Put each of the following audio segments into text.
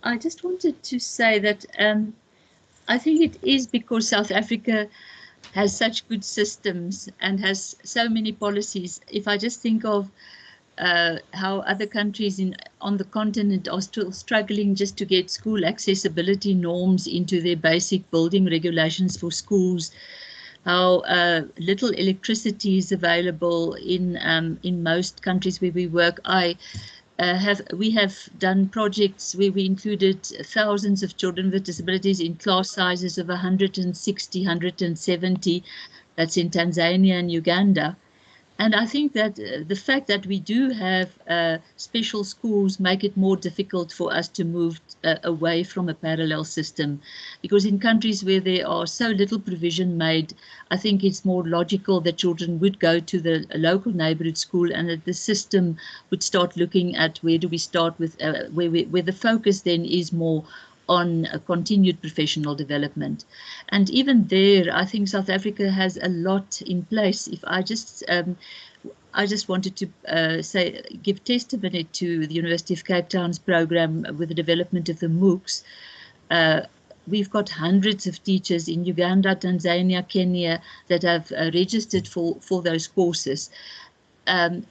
I just wanted to say that I think it is because South Africa has such good systems and has so many policies. If I just think of how other countries on the continent are still struggling just to get school accessibility norms into their basic building regulations for schools, how little electricity is available in most countries where we work. We have done projects where we included thousands of children with disabilities in class sizes of 160, 170. That's in Tanzania and Uganda. And I think that the fact that we do have special schools make it more difficult for us to move away from a parallel system, because in countries where there are so little provision made, I think it's more logical that children would go to the local neighborhood school, and that the system would start looking at where do we start with, where the focus then is more on a continued professional development. And even there, I think South Africa has a lot in place. If I just wanted to give testimony to the University of Cape Town's program with the development of the MOOCs. We've got hundreds of teachers in Uganda, Tanzania, Kenya that have registered for those courses. And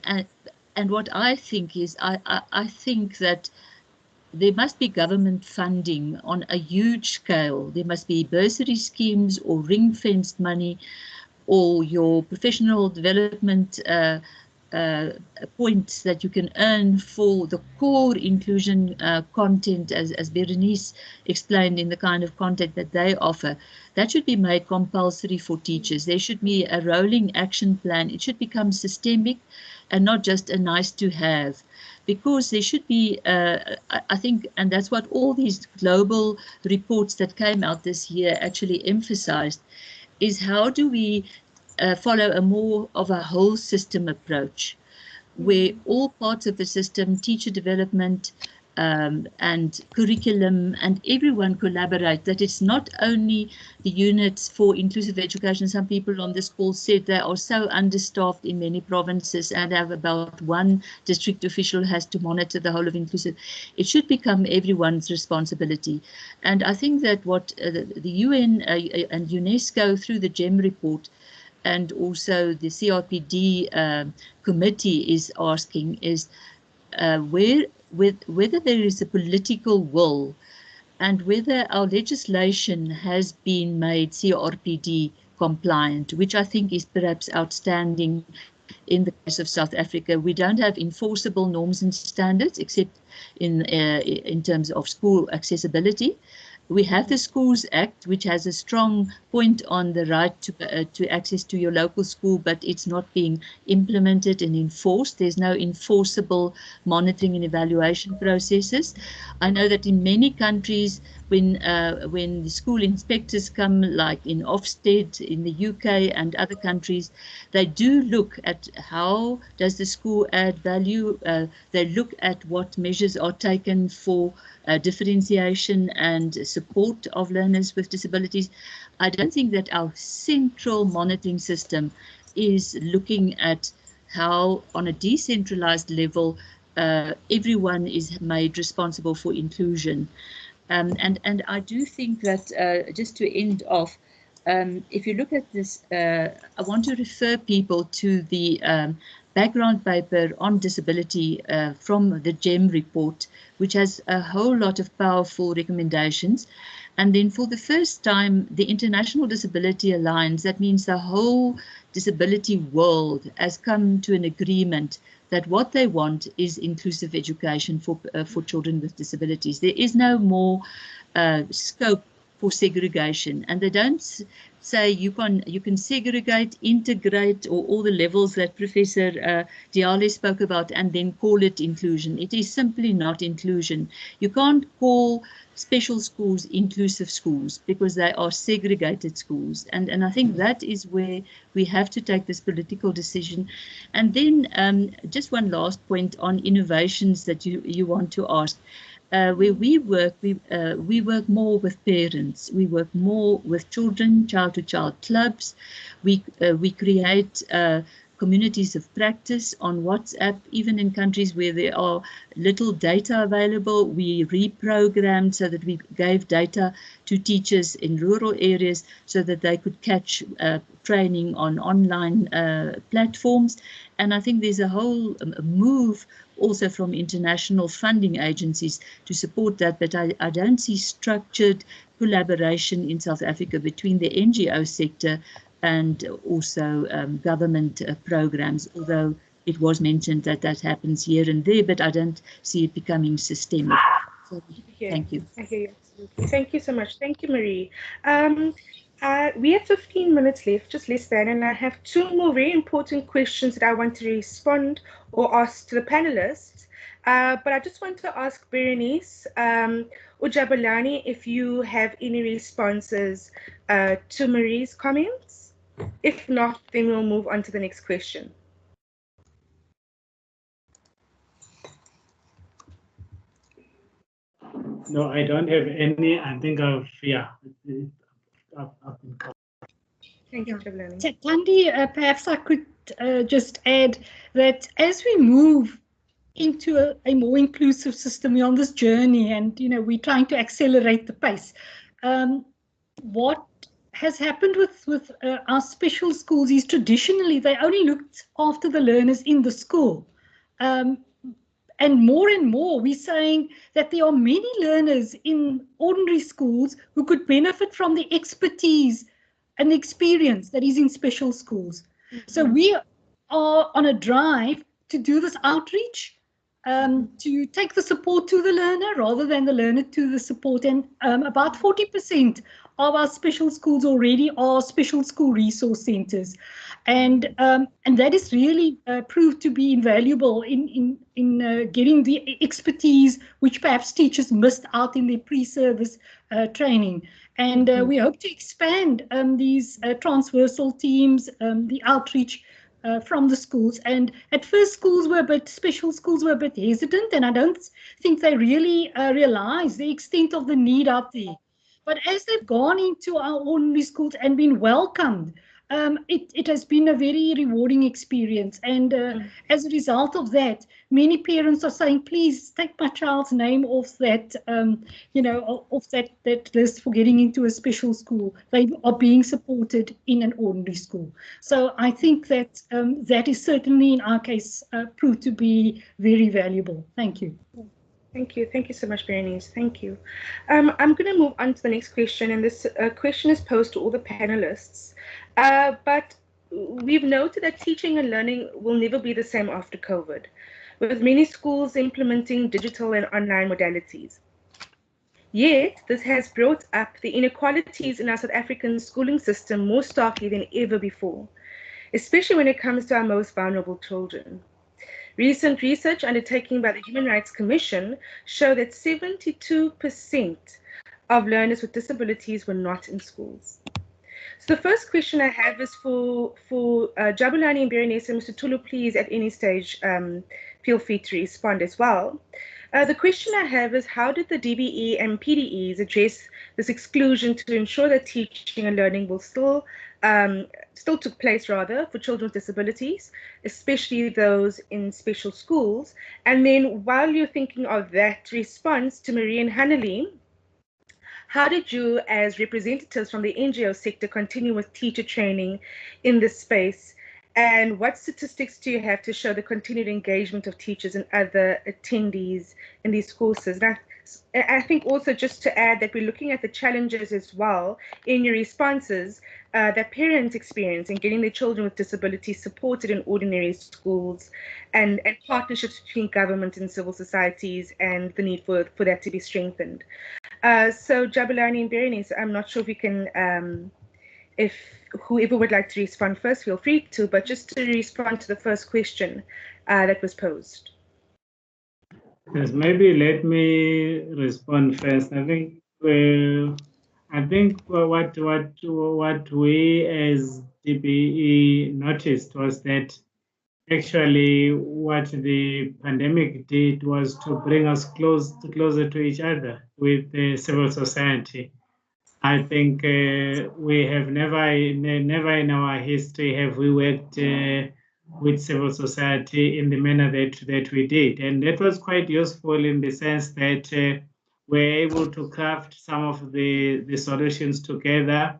what I think is, I think that there must be government funding on a huge scale. There must be bursary schemes or ring-fenced money, or your professional development points that you can earn for the core inclusion content, as Berenice explained, in the kind of content that they offer. That should be made compulsory for teachers. There should be a rolling action plan. It should become systemic and not just a nice to have. Because there should be, I think, and that's what all these global reports that came out this year actually emphasized, is how do we follow a more of a whole system approach, where all parts of the system, teacher development and curriculum, and everyone collaborate, that it's not only the units for inclusive education. Some people on this call said they are so understaffed in many provinces and have about one district official has to monitor the whole of inclusive. It should become everyone's responsibility. And I think that what the UN and UNESCO through the GEM report and also the CRPD committee is asking is whether there is a political will and whether our legislation has been made CRPD compliant, which I think is perhaps outstanding in the case of South Africa. We don't have enforceable norms and standards except in terms of school accessibility. We have the Schools Act, which has a strong point on the right to access to your local school, but it's not being implemented and enforced. There's no enforceable monitoring and evaluation processes. I know that in many countries, when the school inspectors come, like in Ofsted in the UK and other countries, they do look at how does the school add value. They look at what measures are taken for differentiation and support of learners with disabilities. I don't think that our central monitoring system is looking at how, on a decentralized level, everyone is made responsible for inclusion. And I do think that, just to end off, if you look at this, I want to refer people to the background paper on disability from the GEM report, which has a whole lot of powerful recommendations. And then for the first time, the International Disability Alliance, that means the whole disability world, has come to an agreement that what they want is inclusive education for children with disabilities. There is no more scope for segregation, and they don't say you can segregate, integrate, or all the levels that Professor Diale spoke about, and then call it inclusion. It is simply not inclusion. You can't call special schools inclusive schools because they are segregated schools, and I think that is where we have to take this political decision. And then just one last point on innovations that you want to ask. Where we work more with parents. We work more with children, child-to-child clubs. We create communities of practice on WhatsApp, even in countries where there are little data available. We reprogrammed so that we gave data to teachers in rural areas so that they could catch training on online platforms. And I think there's a whole move also from international funding agencies to support that, but I don't see structured collaboration in South Africa between the NGO sector and also government programs, although it was mentioned that that happens here and there, but I don't see it becoming systemic. So, thank you. I hear you, absolutely. Thank you so much. Thank you, Marie. We have 15 minutes left, just less than, and I have two more very important questions that I want to respond or ask to the panelists. But I just want to ask Berenice or Jabulani if you have any responses to Marie's comments. If not, then we'll move on to the next question. No, I don't have any. I think I've been covered. Thank you, Jabulani. Thandi, perhaps I could just add that as we move into a more inclusive system, we're on this journey, and we're trying to accelerate the pace. What has happened with our special schools is traditionally they only looked after the learners in the school. And more we're saying that there are many learners in ordinary schools who could benefit from the expertise and the experience that is in special schools. So we are on a drive to do this outreach, to take the support to the learner rather than the learner to the support. And about 40% of our special schools already are special school resource centers. And that is really proved to be invaluable in getting the expertise which perhaps teachers missed out in their pre-service training. And we hope to expand these transversal teams, the outreach from the schools. And at first special schools were a bit hesitant, and I don't think they really realize the extent of the need out there. But as they've gone into our ordinary schools and been welcomed, it has been a very rewarding experience. And as a result of that, many parents are saying, please take my child's name off that, off that list for getting into a special school. They are being supported in an ordinary school. So I think that that is certainly in our case proved to be very valuable. Thank you. Thank you. Thank you so much, Berenice. Thank you. I'm going to move on to the next question, and this question is posed to all the panelists. But we've noted that teaching and learning will never be the same after COVID, with many schools implementing digital and online modalities. Yet, this has brought up the inequalities in our South African schooling system more starkly than ever before, especially when it comes to our most vulnerable children. Recent research undertaken by the Human Rights Commission show that 72% of learners with disabilities were not in schools. So the first question I have is for Jabulani and Berenice, and Mr. Tulu, please at any stage feel free to respond as well. The question I have is, how did the DBE and PDEs address this exclusion to ensure that teaching and learning will still took place rather for children with disabilities, especially those in special schools? And then while you're thinking of that response to Marie and Hannelie, how did you as representatives from the NGO sector continue with teacher training in this space? And what statistics do you have to show the continued engagement of teachers and other attendees in these courses? And I think also just to add that we're looking at the challenges as well in your responses that parents experience in getting their children with disabilities supported in ordinary schools, and partnerships between government and civil societies, and the need for that to be strengthened. So Jabulani and Berenice, I'm not sure if we can, if whoever would like to respond first, feel free to, but just to respond to the first question that was posed. Yes, maybe let me respond first. I think what we as DBE noticed was that actually what the pandemic did was to bring us closer to each other with civil society. I think we have never in our history have we worked with civil society in the manner that we did. And that was quite useful in the sense that we're able to craft some of the solutions together.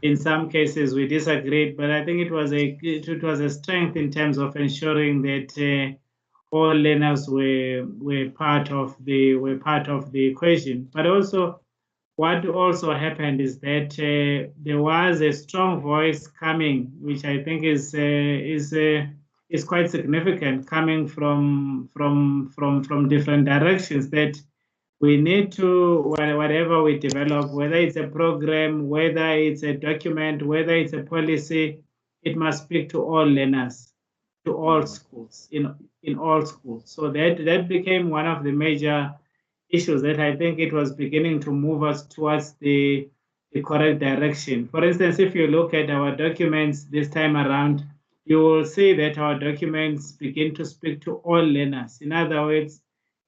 In some cases we disagreed, but I think it was a strength in terms of ensuring that all learners were part of the equation. But also, what also happened is that there was a strong voice coming, which I think is quite significant, coming from different directions, that we need to, whatever we develop, whether it's a program, whether it's a document, whether it's a policy, it must speak to all learners, to all schools, in all schools. So that became one of the major issues that I think it was beginning to move us towards the correct direction. For instance, if you look at our documents this time around, you will see that our documents begin to speak to all learners. In other words,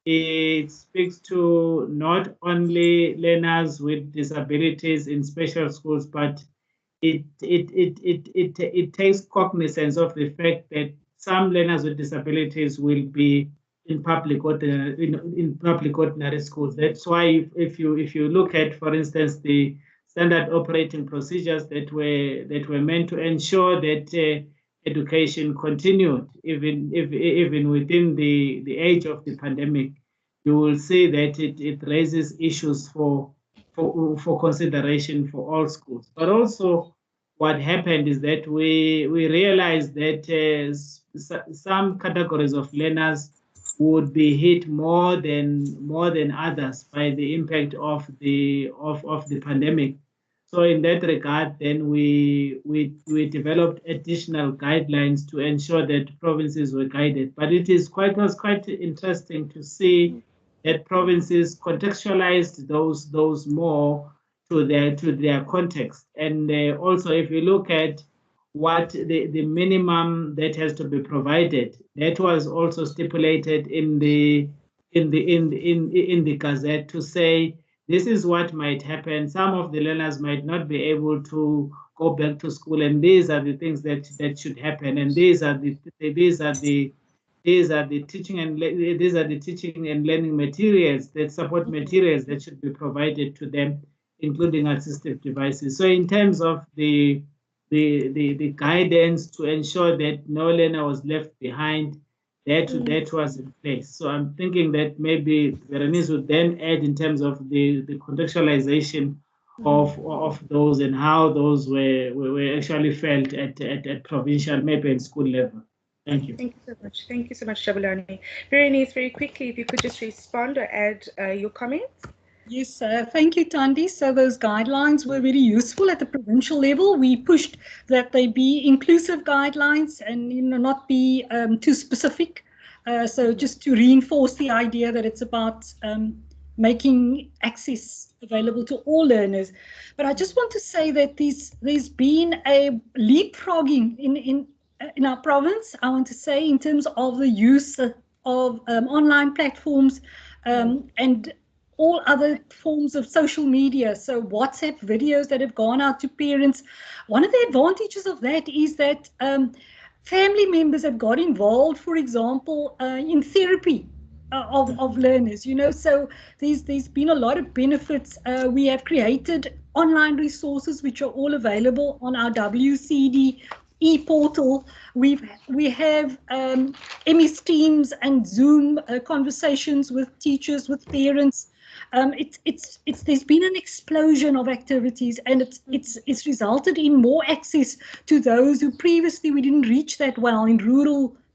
it speaks to not only learners with disabilities in special schools, but it takes cognizance of the fact that some learners with disabilities will be in public ordinary schools. That's why if you look at, for instance, the standard operating procedures that were meant to ensure that education continued even within the age of the pandemic, you will see that it raises issues for consideration for all schools. But also, what happened is that we realized that some categories of learners would be hit more than others by the impact of the pandemic. So in that regard, then we developed additional guidelines to ensure that provinces were guided. But it was quite interesting to see that provinces contextualized those more to their context. And also, if you look at what the minimum that has to be provided, that was also stipulated in the Gazette to say this is what might happen. Some of the learners might not be able to go back to school, and these are the things that should happen, and these are the teaching and learning materials, that support materials that should be provided to them, including assistive devices. So in terms of the guidance to ensure that no learner was left behind, that was in place. So I'm thinking that maybe Berenice would then add in terms of the contextualization of those and how those were actually felt at provincial, maybe at school level. Thank you. Thank you so much. Thank you so much, Jabulani. Berenice, very quickly, if you could just respond or add your comments. Yes, thank you, Tandi. So those guidelines were very useful at the provincial level. We pushed that they be inclusive guidelines and not be too specific. So just to reinforce the idea that it's about making access available to all learners. But I just want to say that there's been a leapfrogging in our province, I want to say, in terms of the use of online platforms and all other forms of social media. So WhatsApp videos that have gone out to parents. One of the advantages of that is that family members have got involved, for example, in therapy of learners, so there's been a lot of benefits. We have created online resources which are all available on our WCD e-portal. We have MS Teams and Zoom conversations with teachers, with parents. There's been an explosion of activities, and it's resulted in more access to those who previously we didn't reach that well in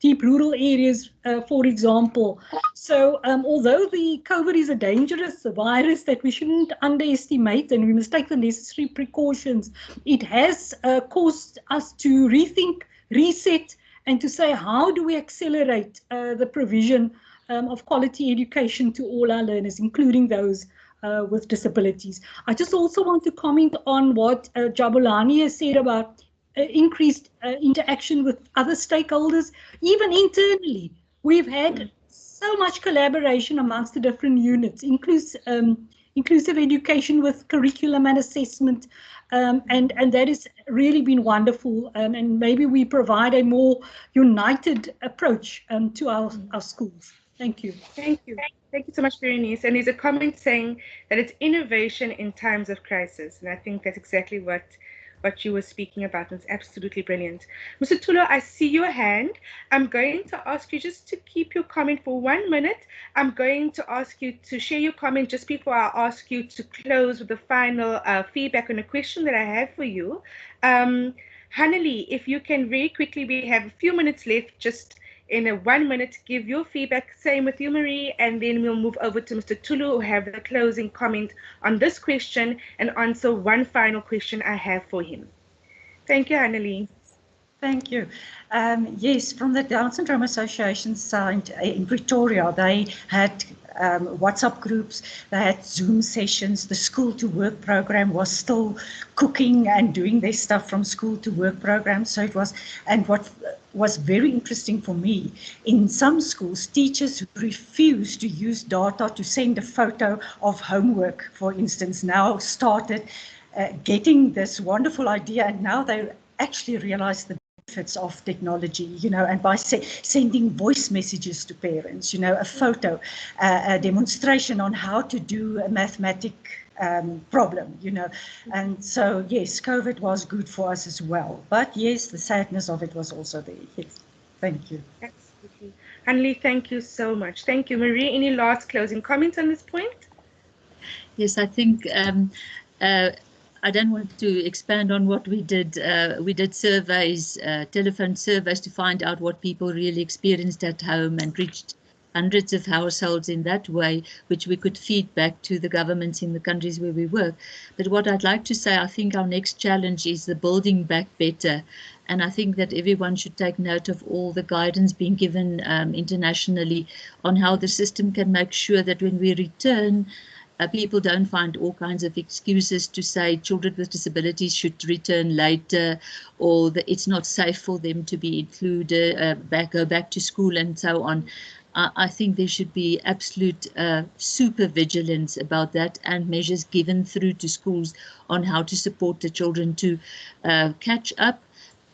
deep rural areas, for example. So although the COVID is a dangerous virus that we shouldn't underestimate, and we must take the necessary precautions, it has caused us to rethink, reset, and to say, how do we accelerate the provision of quality education to all our learners, including those with disabilities. I just also want to comment on what Jabulani has said about increased interaction with other stakeholders. Even internally, we've had so much collaboration amongst the different units, inclusive education with curriculum and assessment, and that has really been wonderful. And maybe we provide a more united approach to our schools. Thank you. Thank you. Thank you so much, Berenice. And there's a comment saying that it's innovation in times of crisis. And I think that's exactly what you were speaking about. And it's absolutely brilliant. Mr. Tulo, I see your hand. I'm going to ask you just to keep your comment for 1 minute. I'm going to ask you to share your comment just before I ask you to close with the final feedback on a question that I have for you. Hanneli, if you can very quickly, we have a few minutes left, just in a 1 minute, give your feedback. Same with you, Marie, and then we'll move over to Mr. Tulu, who have the closing comment on this question and answer one final question I have for him. Thank you, Annelie. Thank you. Yes, from the Down Syndrome Association side in Pretoria, they had WhatsApp groups, they had Zoom sessions. The school to work program was still cooking and doing their stuff from school to work program. So it was, and what was very interesting for me, in some schools, teachers who refused to use data to send a photo of homework, for instance, now started getting this wonderful idea, and now they actually realize the benefits of technology, and by sending voice messages to parents, a photo, a demonstration on how to do a mathematic problem, and so yes, COVID was good for us as well, but yes, the sadness of it was also there. Yes, thank you. Absolutely. Hanley, thank you so much. Thank you. Marie, any last closing comments on this point? Yes, I think I don't want to expand on what we did. We did surveys, telephone surveys, to find out what people really experienced at home, and reached hundreds of households in that way, which we could feed back to the governments in the countries where we work. But what I'd like to say, I think our next challenge is the building back better. And I think that everyone should take note of all the guidance being given internationally on how the system can make sure that when we return, people don't find all kinds of excuses to say children with disabilities should return later, or that it's not safe for them to be included, go back to school and so on. I think there should be absolute super vigilance about that, and measures given through to schools on how to support the children to catch up,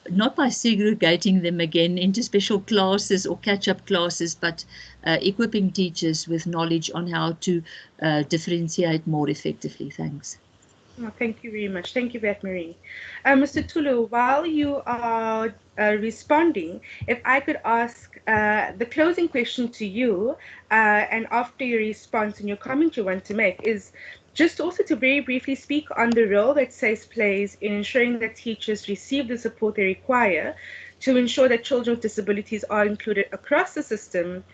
not by segregating them again into special classes or catch-up classes, but equipping teachers with knowledge on how to differentiate more effectively. Thanks. Oh, thank you very much. Thank you, Beth Marie. Mr. Tulu, while you are responding, if I could ask the closing question to you, and after your response and your comment you want to make, is just also to very briefly speak on the role that SACE plays in ensuring that teachers receive the support they require to ensure that children with disabilities are included across the system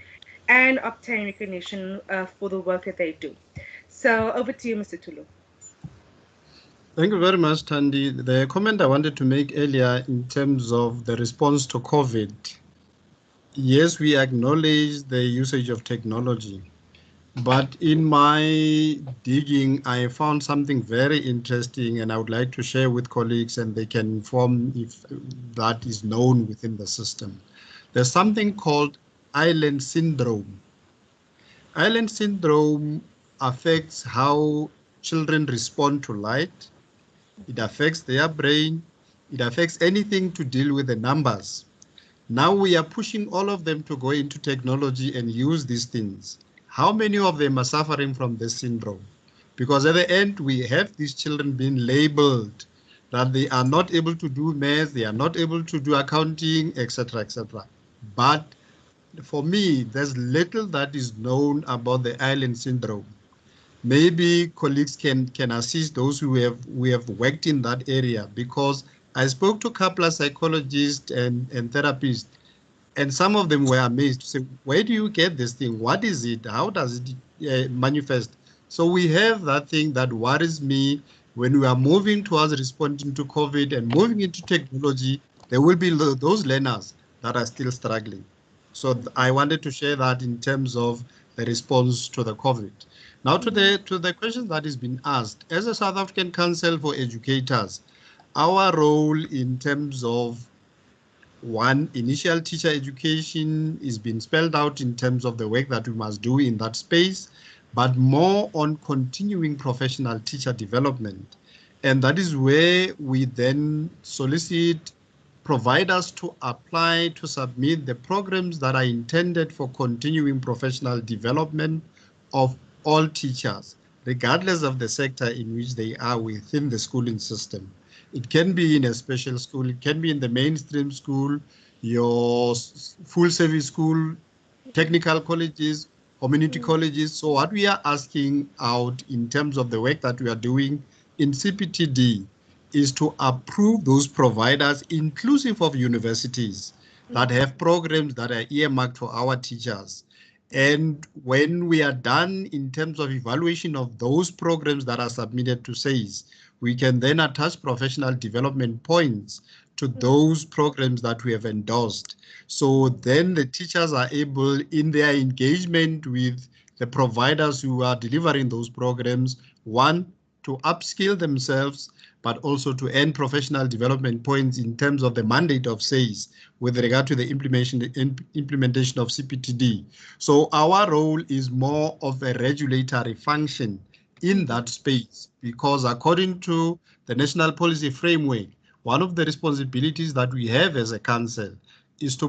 and obtain recognition for the work that they do. So over to you, Mr. Tulu. Thank you very much, Tandy. The comment I wanted to make earlier in terms of the response to COVID, yes, we acknowledge the usage of technology. But in my digging, I found something very interesting, and I would like to share with colleagues, and they can inform if that is known within the system. There's something called island syndrome. Island syndrome affects how children respond to light. It affects their brain. It affects anything to deal with the numbers. Now we are pushing all of them to go into technology and use these things. How many of them are suffering from this syndrome? Because at the end, we have these children being labeled that they are not able to do math, they are not able to do accounting, etc., etc. But for me, there's little that is known about the island syndrome. Maybe colleagues can assist those who have worked in that area, because I spoke to a couple of psychologists and therapists, and some of them were amazed to say, where do you get this thing? What is it? How does it manifest? So we have that thing that worries me when we are moving towards responding to COVID and moving into technology. There will be those learners that are still struggling. So I wanted to share that in terms of the response to the COVID. Now to the question that has been asked, as a South African Council for Educators, our role in terms of one, initial teacher education is being spelled out in terms of the work that we must do in that space. but more on continuing professional teacher development. And that is where we then solicit providers to apply to submit the programs that are intended for continuing professional development of all teachers, regardless of the sector in which they are within the schooling system. It can be in a special school, it can be in the mainstream school, your full service school, technical colleges, community colleges. So what we are asking out in terms of the work that we are doing in CPTD is to approve those providers, inclusive of universities, that have programs that are earmarked for our teachers. And when we are done in terms of evaluation of those programs that are submitted to SAIS, we can then attach professional development points to those programs that we have endorsed. So then the teachers are able, in their engagement with the providers who are delivering those programs, one, to upskill themselves, but also to earn professional development points in terms of the mandate of SAIS with regard to the implementation of CPTD. So our role is more of a regulatory function in that space, because according to the National Policy Framework, one of the responsibilities that we have as a council is to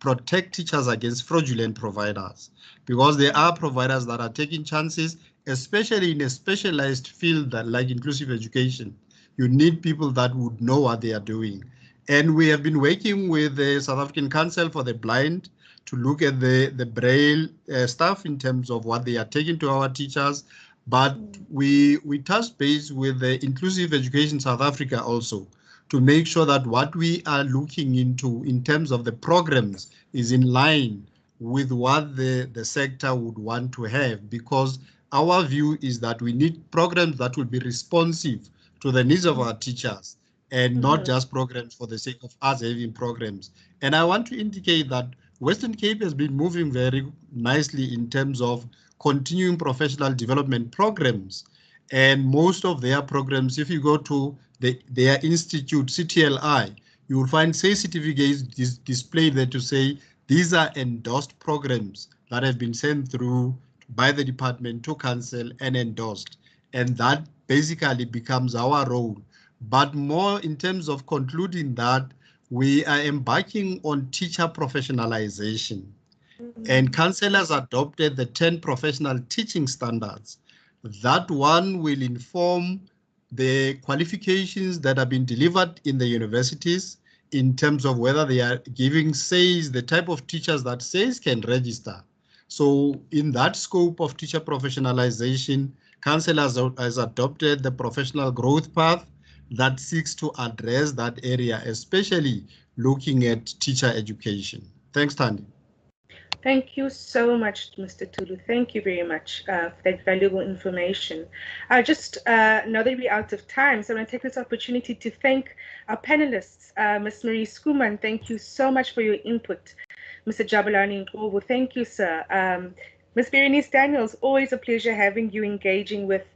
protect teachers against fraudulent providers, because there are providers that are taking chances, especially in a specialized field that, like inclusive education. You need people that would know what they are doing. And we have been working with the South African Council for the Blind to look at the Braille stuff in terms of what they are taking to our teachers. But we touched base with the Inclusive Education South Africa also to make sure that what we are looking into in terms of the programs is in line with what the sector would want to have, because our view is that we need programs that will be responsive to the needs of our teachers and not just programs for the sake of us having programs. And I want to indicate that Western Cape has been moving very nicely in terms of continuing professional development programs. And most of their programs, if you go to their institute, CTLI, you will find SAIS certificates displayed there to say these are endorsed programs that have been sent through by the department to council and endorsed. And that basically becomes our role. But more in terms of concluding that, we are embarking on teacher professionalization. And council has adopted the 10 professional teaching standards. That one will inform the qualifications that have been delivered in the universities in terms of whether they are giving SAIS, the type of teachers that SAIS can register. So in that scope of teacher professionalization, council has adopted the professional growth path that seeks to address that area, especially looking at teacher education. Thanks, Thandi. Thank you so much, Mr. Tulu. Thank you very much for that valuable information. Just now that we're out of time, so I'm going to take this opportunity to thank our panelists. Ms. Marie Skuman, thank you so much for your input. Mr. Jabulani Ngobo, thank you, sir. Ms. Berenice Daniels, always a pleasure having you engaging with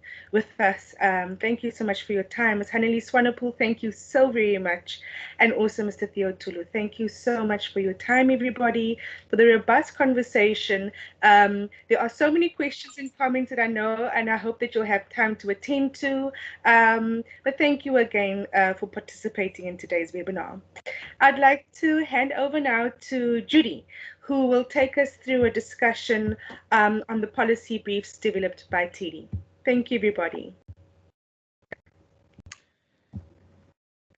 us. Thank you so much for your time. Ms. Haneli Swanepoel, thank you so very much. And also Mr. Theo Tulu, thank you so much for your time, everybody, for the robust conversation. There are so many questions and comments that I know, and I hope that you'll have time to attend to. But thank you again for participating in today's webinar. I'd like to hand over now to Judy, who will take us through a discussion on the policy briefs developed by TEDI. Thank you, everybody.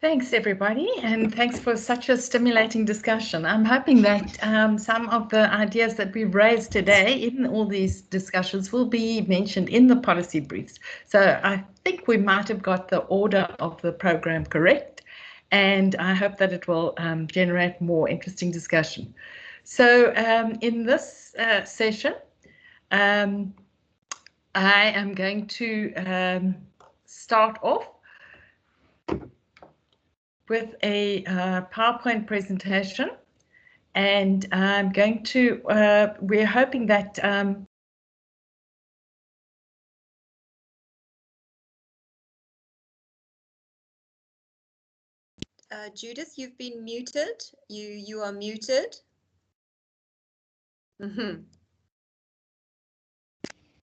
Thanks, everybody, and thanks for such a stimulating discussion. I'm hoping that some of the ideas that we've raised today in all these discussions will be mentioned in the policy briefs. So I think we might have got the order of the program correct, and I hope that it will generate more interesting discussion. So in this session, I am going to start off with a PowerPoint presentation, and I'm going to, we're hoping that Judith, you've been muted. You are muted.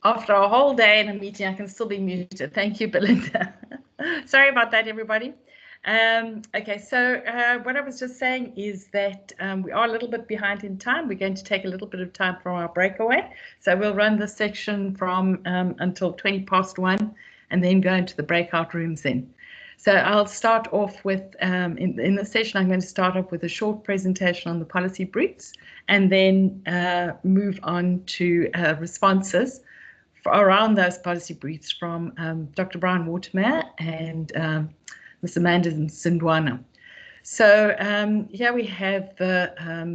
After a whole day in a meeting, I can still be muted. Thank you, Belinda. Sorry about that, everybody. Okay, so what I was just saying is that we are a little bit behind in time. We're going to take a little bit of time from our breakaway. So we'll run this section from until 1:20 and then go into the breakout rooms then. So I'll start off with, in this session, I'm going to start off with a short presentation on the policy briefs and then move on to responses around those policy briefs from Dr. Brian Watermeyer and Ms. Amanda Sindwana. So here we have the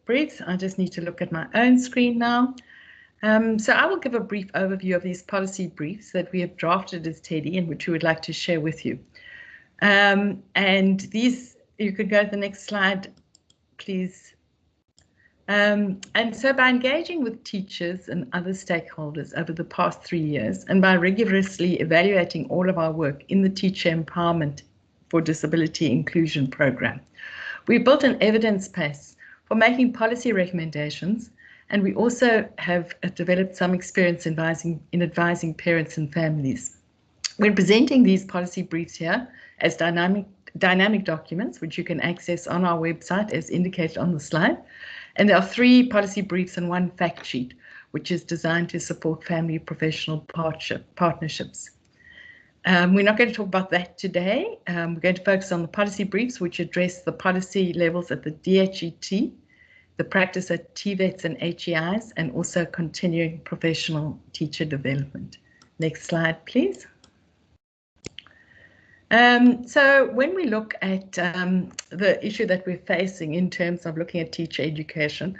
briefs. I just need to look at my own screen now. So I will give a brief overview of these policy briefs that we have drafted as TEDI and which we would like to share with you. And these, you could go to the next slide, please. And so by engaging with teachers and other stakeholders over the past 3 years, and by rigorously evaluating all of our work in the Teacher Empowerment for Disability Inclusion program, we built an evidence base for making policy recommendations, and we also have developed some experience in advising parents and families. We're presenting these policy briefs here as dynamic documents, which you can access on our website as indicated on the slide. And there are 3 policy briefs and 1 fact sheet, which is designed to support family professional partnerships. We're not going to talk about that today. We're going to focus on the policy briefs, which address the policy levels at the DHET, the practice at TVETs and HEIs, and also continuing professional teacher development. Next slide, please. So when we look at the issue that we're facing in terms of looking at teacher education,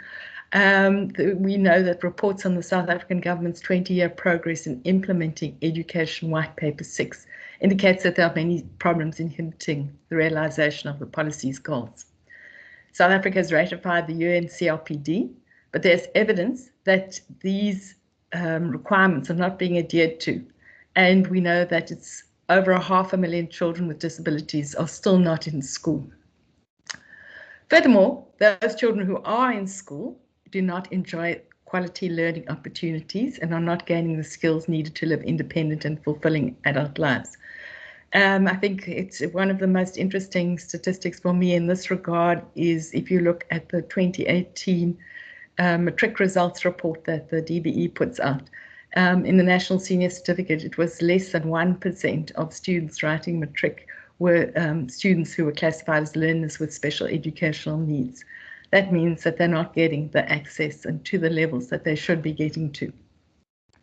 we know that reports on the South African government's 20-year progress in implementing Education White Paper 6 indicates that there are many problems inhibiting the realization of the policy's goals. South Africa has ratified the UN CRPD, but there's evidence that these requirements are not being adhered to. And we know that it's over 500,000 children with disabilities are still not in school. Furthermore, those children who are in school do not enjoy quality learning opportunities and are not gaining the skills needed to live independent and fulfilling adult lives. I think it's one of the most interesting statistics for me in this regard is if you look at the 2018 matric results report that the DBE puts out. In the National Senior Certificate, it was less than 1% of students writing matric were students who were classified as learners with special educational needs. That means that they're not getting the access and to the levels that they should be getting to.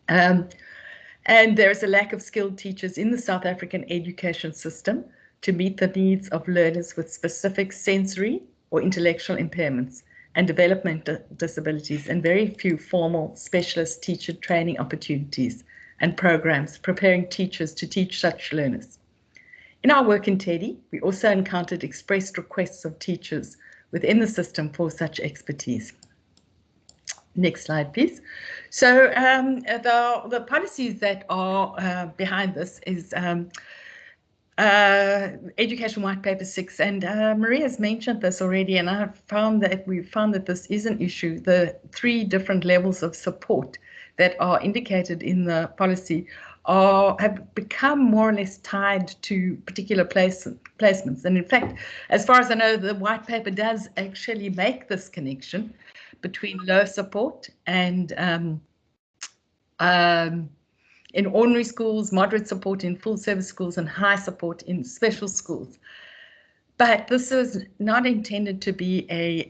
And there is a lack of skilled teachers in the South African education system to meet the needs of learners with specific sensory or intellectual impairments and developmental disabilities, and very few formal specialist teacher training opportunities and programs preparing teachers to teach such learners. In our work in TEDI, we also encountered expressed requests of teachers within the system for such expertise. Next slide, please. So the policies that are behind this is Education White Paper 6, and Maria's mentioned this already, and we found that this is an issue. The 3 different levels of support that are indicated in the policy have become more or less tied to particular placements. And in fact, as far as I know, the white paper does actually make this connection between low support and in ordinary schools, moderate support in full service schools, and high support in special schools. But this is not intended to be a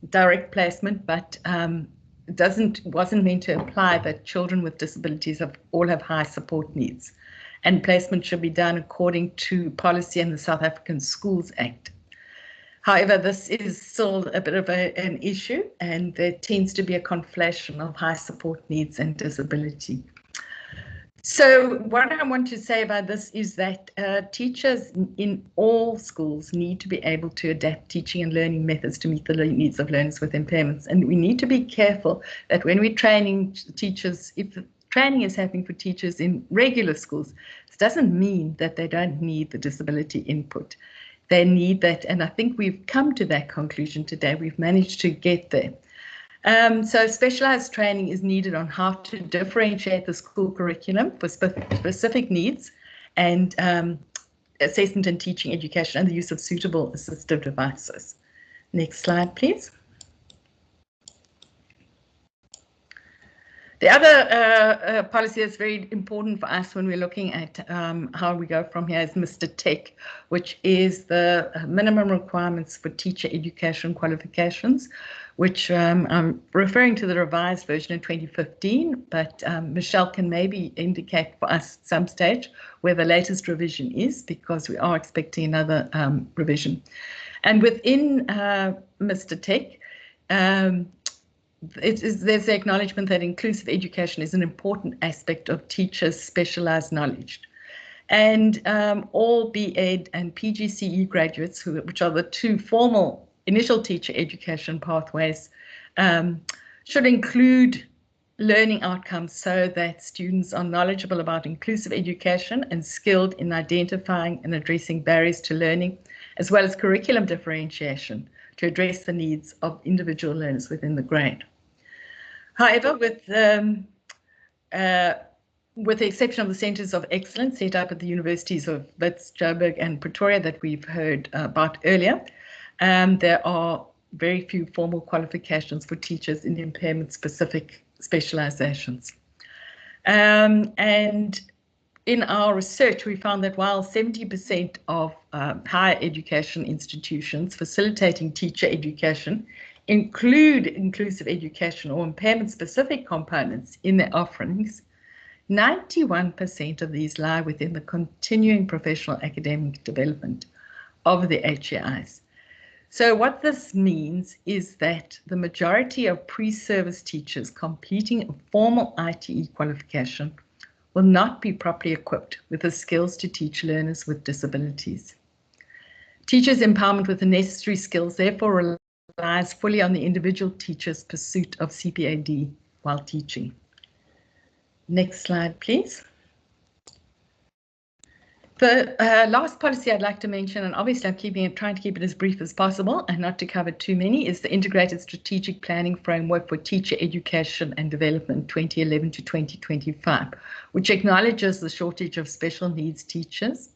direct placement, but wasn't meant to imply that children with disabilities all have high support needs. And placement should be done according to policy and the South African Schools Act. However, this is still a bit of an issue, and there tends to be a conflation of high support needs and disability. So what I want to say about this is that teachers in all schools need to be able to adapt teaching and learning methods to meet the needs of learners with impairments. And we need to be careful that when we're training teachers, if training is happening for teachers in regular schools, this doesn't mean that they don't need the disability input. They need that, and I think we've come to that conclusion today. We've managed to get there. So specialized training is needed on how to differentiate the school curriculum for specific needs and assessment and teaching education and the use of suitable assistive devices. Next slide, please. The other policy that's very important for us when we're looking at how we go from here is Mr. Tech, which is the minimum requirements for teacher education qualifications, which I'm referring to the revised version in 2015, but Michelle can maybe indicate for us at some stage where the latest revision is, because we are expecting another revision. And within Mr. Tech, there's the acknowledgement that inclusive education is an important aspect of teachers' specialized knowledge. And all BEd and PGCE graduates, which are the two formal initial teacher education pathways, should include learning outcomes so that students are knowledgeable about inclusive education and skilled in identifying and addressing barriers to learning, as well as curriculum differentiation to address the needs of individual learners within the grade. However, with the exception of the Centres of Excellence set up at the universities of Wits, Joburg and Pretoria that we've heard about earlier, there are very few formal qualifications for teachers in impairment-specific specializations. And in our research, we found that while 70% of higher education institutions facilitating teacher education include inclusive education or impairment-specific components in their offerings, 91% of these lie within the continuing professional academic development of the HEIs. So what this means is that the majority of pre-service teachers completing a formal ITE qualification will not be properly equipped with the skills to teach learners with disabilities. Teachers' empowerment with the necessary skills therefore relies fully on the individual teacher's pursuit of CPAD while teaching. Next slide, please. The last policy I'd like to mention, and obviously I'm trying to keep it as brief as possible and not to cover too many, is the Integrated Strategic Planning Framework for Teacher Education and Development 2011 to 2025, which acknowledges the shortage of special needs teachers,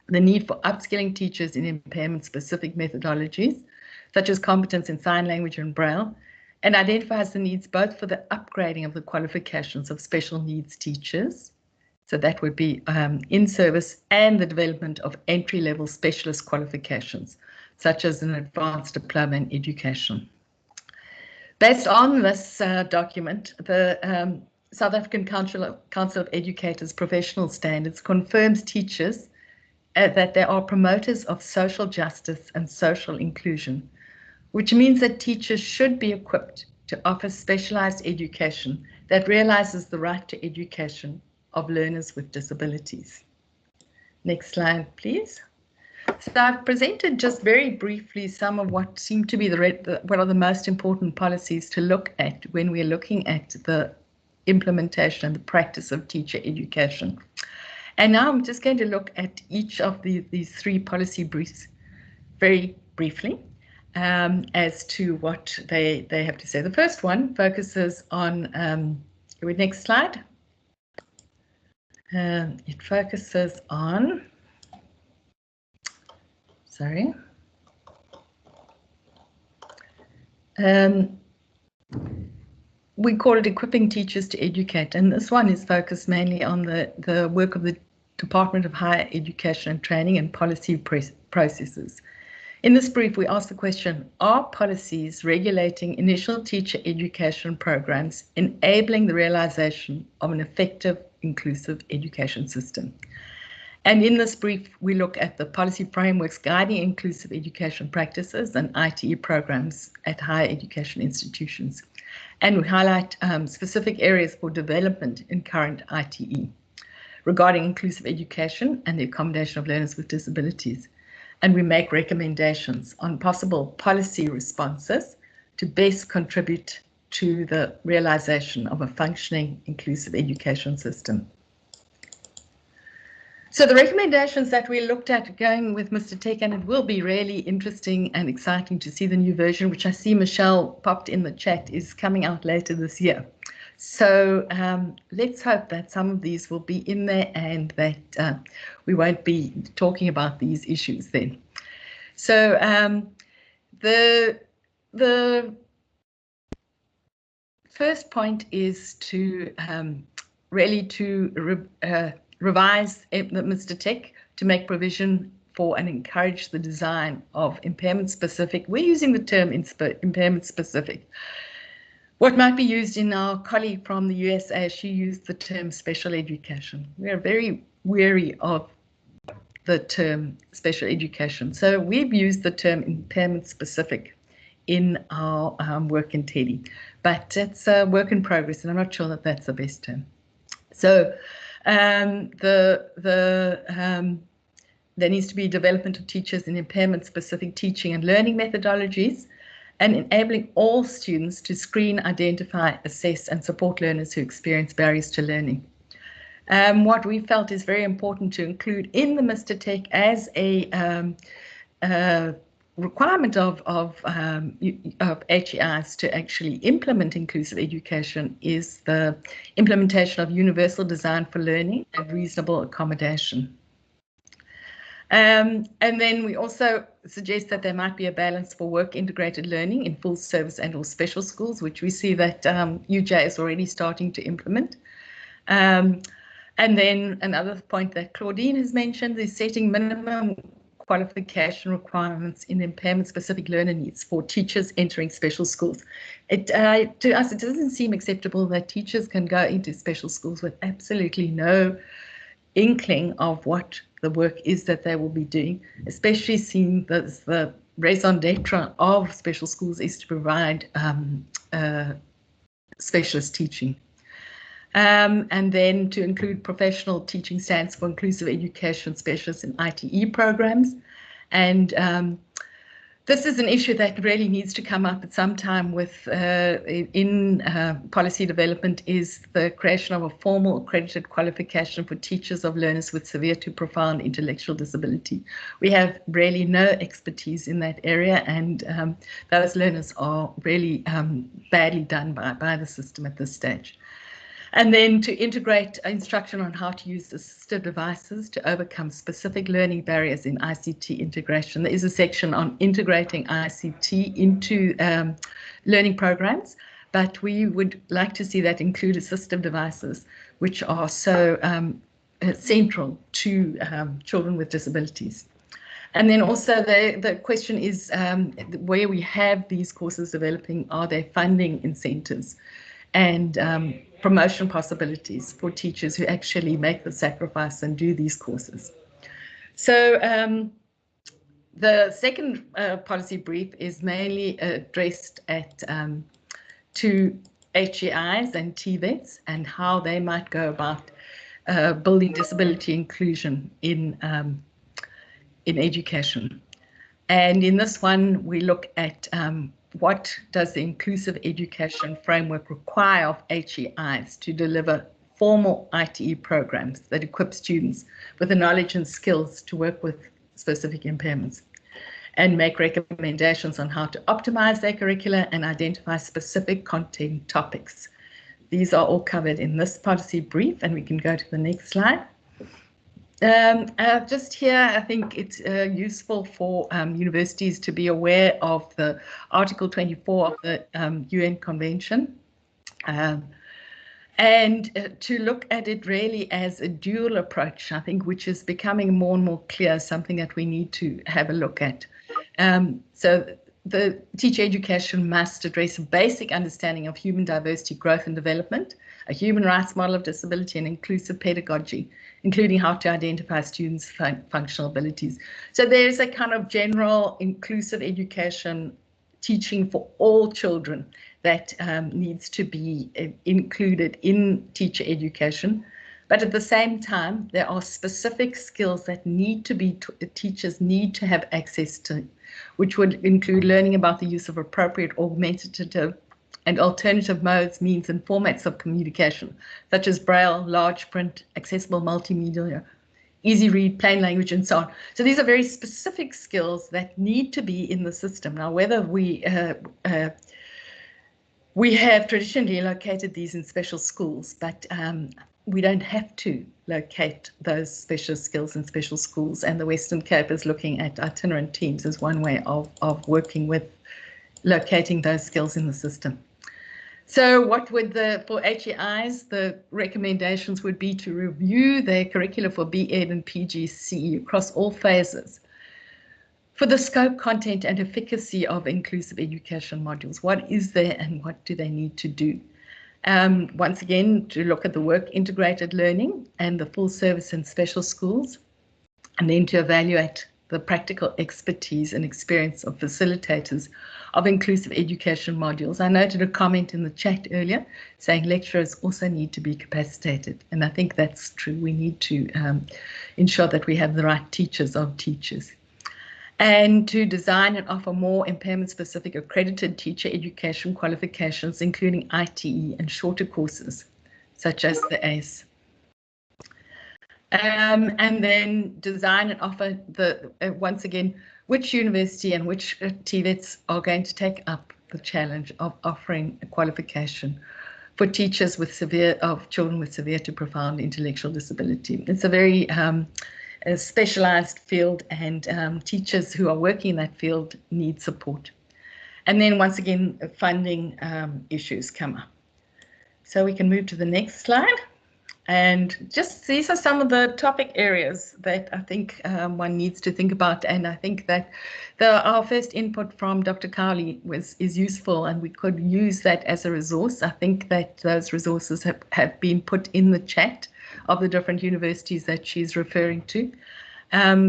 the need for upskilling teachers in impairment-specific methodologies, such as competence in sign language and Braille, and identifies the needs both for the upgrading of the qualifications of special needs teachers, so that would be in service, and the development of entry-level specialist qualifications, such as an advanced diploma in education. Based on this document, the South African Council of Educators Professional Standards confirms teachers that they are promoters of social justice and social inclusion, which means that teachers should be equipped to offer specialized education that realizes the right to education of learners with disabilities. Next slide, please. So I've presented just very briefly some of what seem to be what are the most important policies to look at when we're looking at the implementation and the practice of teacher education. And now I'm just going to look at each of these three policy briefs very briefly as to what they have to say. The first one focuses on, next slide. It focuses on, sorry. We call it equipping teachers to educate, and this one is focused mainly on the work of the Department of Higher Education and Training and policy processes. In this brief, we ask the question, are policies regulating initial teacher education programs enabling the realization of an effective inclusive education system? And in this brief, we look at the policy frameworks guiding inclusive education practices and ITE programs at higher education institutions. And we highlight specific areas for development in current ITE regarding inclusive education and the accommodation of learners with disabilities. And we make recommendations on possible policy responses to best contribute to the realization of a functioning inclusive education system. So the recommendations that we looked at going with Mr. Tech, and it will be really interesting and exciting to see the new version, which I see Michelle popped in the chat, is coming out later this year. So let's hope that some of these will be in there and that we won't be talking about these issues then. So the first point is to really to revise Mr. Tech to make provision for and encourage the design of impairment-specific. We're using the term impairment-specific. What might be used in our colleague from the USA, she used the term special education. We are very wary of the term special education. So we've used the term impairment-specific in our work in TEDI, but it's a work in progress, and I'm not sure that that's the best term. So there needs to be development of teachers in impairment-specific teaching and learning methodologies, and enabling all students to screen, identify, assess, and support learners who experience barriers to learning. What we felt is very important to include in the Mr. Tech as a requirement of HEIs to actually implement inclusive education is the implementation of universal design for learning and reasonable accommodation. And then we also suggest that there might be a balance for work integrated learning in full service and or special schools, which we see that UJ is already starting to implement. And then another point that Claudine has mentioned is setting minimum qualification requirements in impairment-specific learner needs for teachers entering special schools. To us, it doesn't seem acceptable that teachers can go into special schools with absolutely no inkling of what the work is that they will be doing, especially seeing that the raison d'etre of special schools is to provide specialist teaching. And then to include professional teaching standards for inclusive education specialists in ITE programs. And this is an issue that really needs to come up at some time with in policy development, is the creation of a formal accredited qualification for teachers of learners with severe to profound intellectual disability. We have really no expertise in that area, and those learners are really badly done by the system at this stage. And then to integrate instruction on how to use assistive devices to overcome specific learning barriers in ICT integration. There is a section on integrating ICT into learning programs, but we would like to see that include assistive devices, which are so central to children with disabilities. And then also the question is, where we have these courses developing, are there funding incentives and promotion possibilities for teachers who actually make the sacrifice and do these courses? So the second policy brief is mainly addressed at to HEIs and TVETs and how they might go about building disability inclusion in education. And in this one, we look at what does the inclusive education framework require of HEIs to deliver formal ITE programs that equip students with the knowledge and skills to work with specific impairments, and make recommendations on how to optimize their curricula and identify specific content topics. These are all covered in this policy brief, and we can go to the next slide. Just here, I think it's useful for universities to be aware of the Article 24 of the UN Convention, and to look at it really as a dual approach, I think, which is becoming more and more clear, something that we need to have a look at. So the teacher education must address a basic understanding of human diversity, growth and development, a human rights model of disability, and inclusive pedagogy, including how to identify students' functional abilities. So there's a kind of general inclusive education teaching for all children that needs to be included in teacher education. But at the same time, there are specific skills that need to be teachers need to have access to, which would include learning about the use of appropriate augmentative and alternative modes, means and formats of communication, such as Braille, large print, accessible multimedia, easy read, plain language, and so on. So these are very specific skills that need to be in the system. Now, whether we have traditionally located these in special schools, but we don't have to locate those special skills in special schools, and the Western Cape is looking at itinerant teams as one way of working with locating those skills in the system. So what would for HEIs, the recommendations would be to review their curricula for B.Ed and PGCE across all phases for the scope, content, and efficacy of inclusive education modules. What is there and what do they need to do? Once again, to look at the work integrated learning and the full service and special schools, and then to evaluate the practical expertise and experience of facilitators of inclusive education modules. I noted a comment in the chat earlier saying lecturers also need to be capacitated, and I think that's true. We need to ensure that we have the right teachers of teachers. And to design and offer more impairment-specific accredited teacher education qualifications, including ITE and shorter courses, such as the ACE. And then design and offer once again, which university and which TVETs are going to take up the challenge of offering a qualification for teachers with children with severe to profound intellectual disability. It's a very a specialized field, and teachers who are working in that field need support. And then once again, funding issues come up. So we can move to the next slide. And just these are some of the topic areas that I think one needs to think about. And I think that our first input from Dr. Cowley is useful, and we could use that as a resource. I think that those resources have been put in the chat of the different universities that she's referring to.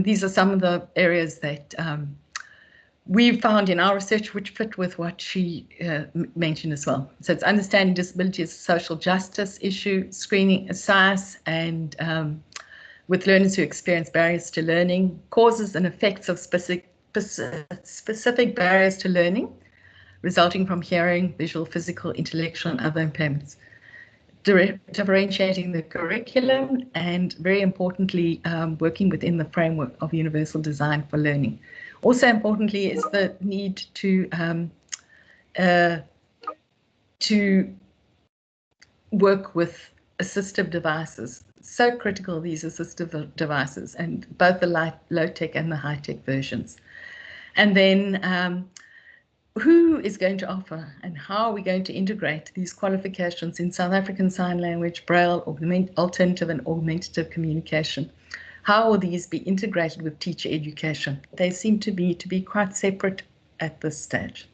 These are some of the areas that we found in our research which fit with what she mentioned as well. So it's understanding disability as a social justice issue, screening SIAS, and with learners who experience barriers to learning, causes and effects of specific barriers to learning, resulting from hearing, visual, physical, intellectual, and other impairments. Differentiating the curriculum, and very importantly, working within the framework of universal design for learning. Also importantly is the need to work with assistive devices. So critical, these assistive devices, and both the low-tech and the high-tech versions. And then who is going to offer and how are we going to integrate these qualifications in South African Sign Language, Braille, alternative and augmentative communication? How will these be integrated with teacher education? They seem to be quite separate at this stage.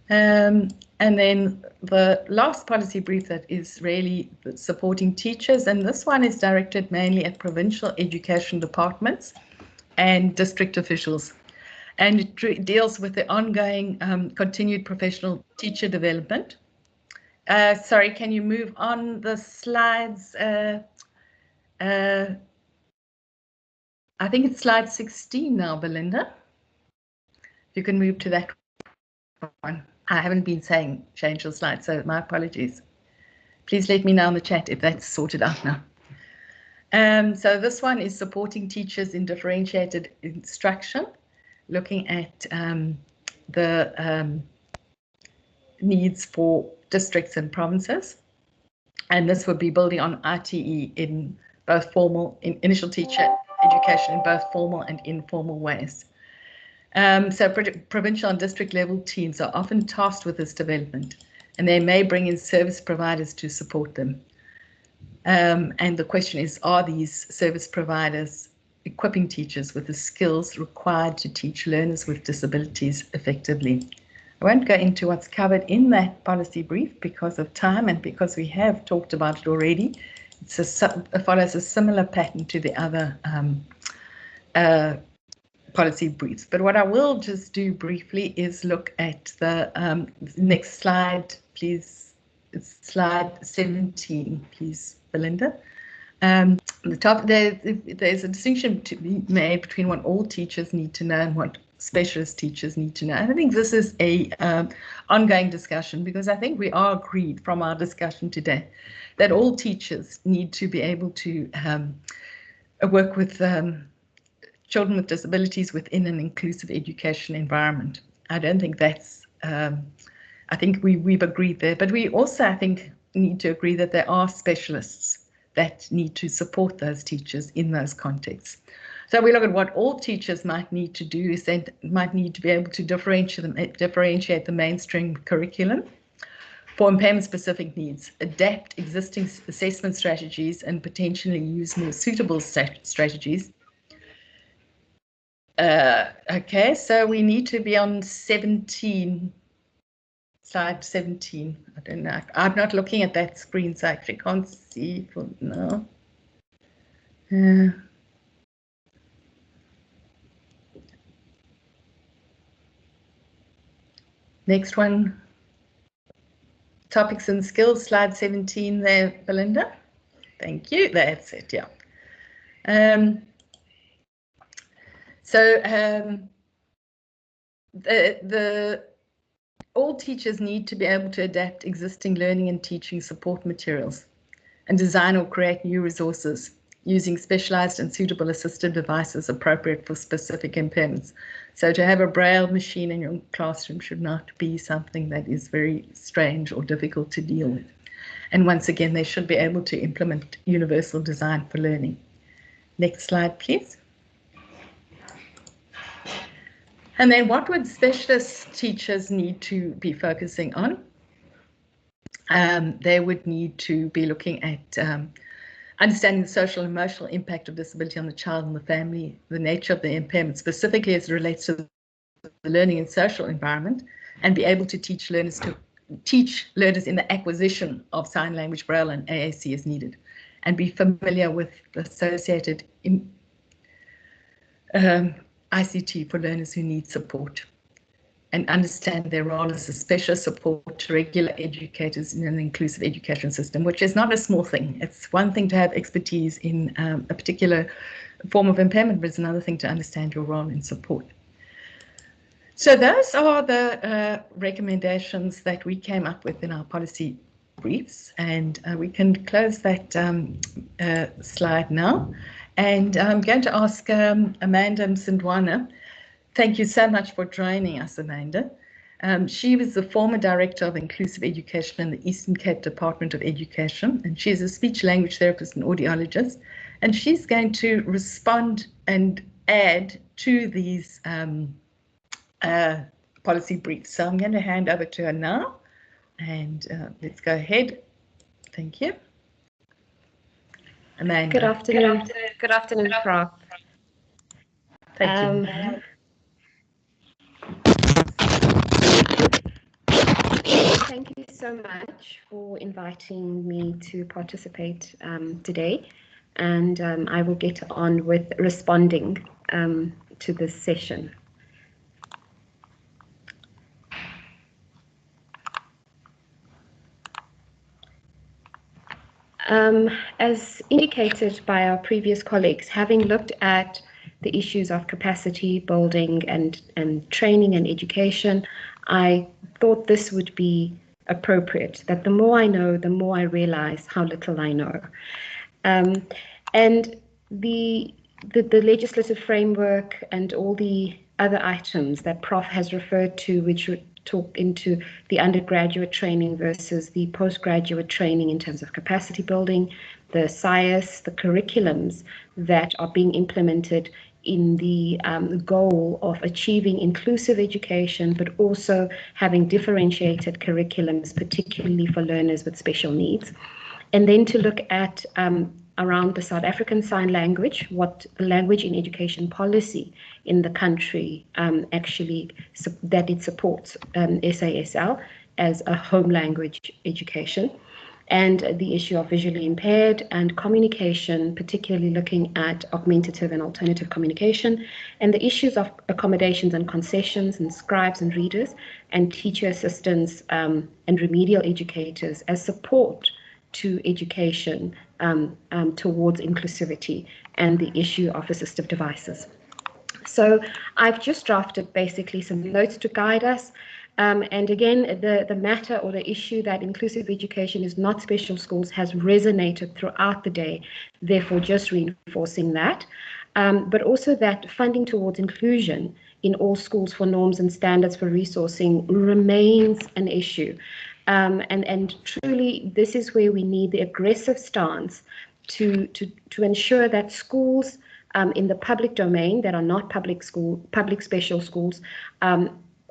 And then the last policy brief that is really supporting teachers, and this one is directed mainly at provincial education departments and district officials. And it deals with the ongoing continued professional teacher development. Sorry, can you move on the slides? I think it's slide 16 now, Belinda. If you can move to that one. I haven't been saying change the slide, so my apologies. Please let me know in the chat if that's sorted out now. So this one is supporting teachers in differentiated instruction, looking at the needs for districts and provinces. And this would be building on ITE in both formal, initial teacher education in both formal and informal ways. So provincial and district level teams are often tasked with this development, and they may bring in service providers to support them. And the question is, are these service providers equipping teachers with the skills required to teach learners with disabilities effectively? I won't go into what's covered in that policy brief because of time and because we have talked about it already. It follows a similar pattern to the other policy briefs. But what I will just do briefly is look at the next slide, please. It's slide 17, please, Belinda. The top there's a distinction to be made between what all teachers need to know and what specialist teachers need to know. And I think this is a ongoing discussion, because I think we are agreed from our discussion today that all teachers need to be able to work with children with disabilities within an inclusive education environment. I don't think that's, I think we've agreed there, but we also, I think, need to agree that there are specialists that need to support those teachers in those contexts. So we look at what all teachers might need to do is they might need to be able to differentiate the mainstream curriculum for impairment-specific needs, adapt existing assessment strategies, and potentially use more suitable strategies. Okay, so we need to be on 17, slide 17. I don't know. I'm not looking at that screen, so I actually can't see for now. Next one. Topics and skills, slide 17 there, Belinda. Thank you. That's it, yeah. All teachers need to be able to adapt existing learning and teaching support materials and design or create new resources using specialized and suitable assistive devices appropriate for specific impairments. So to have a braille machine in your classroom should not be something that is very strange or difficult to deal with. And once again, they should be able to implement universal design for learning. Next slide, please. And then what would specialist teachers need to be focusing on? They would need to be looking at understanding the social and emotional impact of disability on the child and the family, the nature of the impairment, specifically as it relates to the learning and social environment, and be able to teach learners in the acquisition of sign language, braille, and AAC as needed, and be familiar with the associated ICT for learners who need support, and understand their role as a special support to regular educators in an inclusive education system, which is not a small thing. It's one thing to have expertise in a particular form of impairment, but it's another thing to understand your role in support. So those are the recommendations that we came up with in our policy briefs, and we can close that slide now. And I'm going to ask Amanda Msindwana. Thank you so much for joining us, Amanda. She was the former Director of Inclusive Education in the Eastern Cape Department of Education, and she's a speech language therapist and audiologist, and she's going to respond and add to these policy briefs. So I'm going to hand over to her now, and let's go ahead. Thank you. Amanda. Good afternoon. Good afternoon, Prof. Thank you. Thank you so much for inviting me to participate today, and I will get on with responding to this session. As indicated by our previous colleagues, having looked at the issues of capacity building and training and education, I thought this would be appropriate, that the more I know, the more I realize how little I know. And the legislative framework and all the other items that Prof has referred to, which would talk into the undergraduate training versus the postgraduate training in terms of capacity building, the SIAS, the curriculums that are being implemented in the goal of achieving inclusive education, but also having differentiated curriculums, particularly for learners with special needs. And then to look at around the South African Sign Language, what the language in education policy in the country actually, that it supports SASL as a home language education, and the issue of visually impaired and communication, particularly looking at augmentative and alternative communication, and the issues of accommodations and concessions and scribes and readers and teacher assistants and remedial educators as support to education towards inclusivity, and the issue of assistive devices. So I've just drafted basically some notes to guide us. And again, the matter or the issue that inclusive education is not special schools has resonated throughout the day, therefore just reinforcing that. But also that funding towards inclusion in all schools for norms and standards for resourcing remains an issue. And truly, this is where we need the aggressive stance to ensure that schools in the public domain that are not public special schools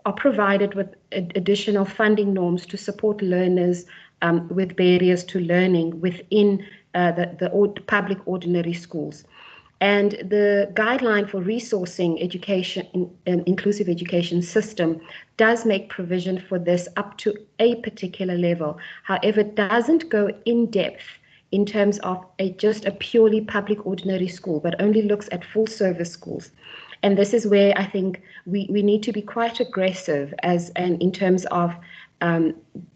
are provided with additional funding norms to support learners with barriers to learning within the public ordinary schools. And the guideline for resourcing education, inclusive education system does make provision for this up to a particular level. However, it doesn't go in depth in terms of just a purely public ordinary school, but only looks at full service schools. And this is where I think we need to be quite aggressive in terms of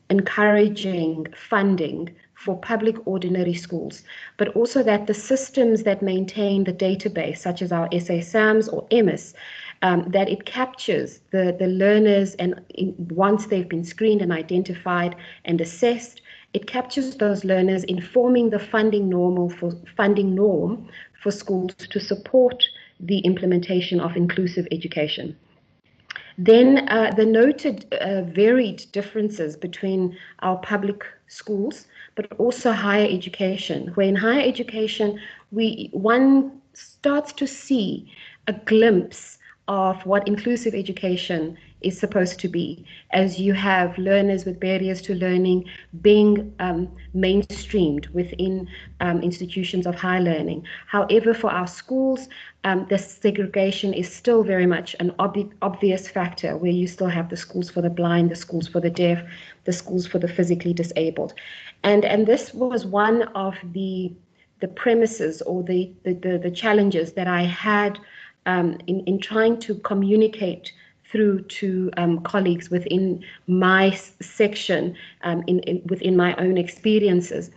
encouraging funding for public ordinary schools, but also that the systems that maintain the database, such as our SASAMs or EMIS, that it captures the learners, and once they've been screened and identified and assessed, it captures those learners, informing the funding norm for schools to support the implementation of inclusive education. Then the noted varied differences between our public schools, but also higher education, where in higher education, one starts to see a glimpse of what inclusive education is supposed to be, as you have learners with barriers to learning being mainstreamed within institutions of higher learning. However, for our schools, the segregation is still very much an obvious factor, where you still have the schools for the blind, the schools for the deaf, the schools for the physically disabled. And this was one of the premises or the challenges that I had in trying to communicate through to colleagues within my section, within my own experiences,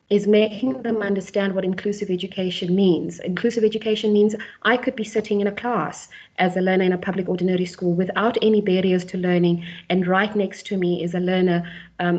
is making them understand what inclusive education means. Inclusive education means I could be sitting in a class as a learner in a public ordinary school without any barriers to learning, and right next to me is a learner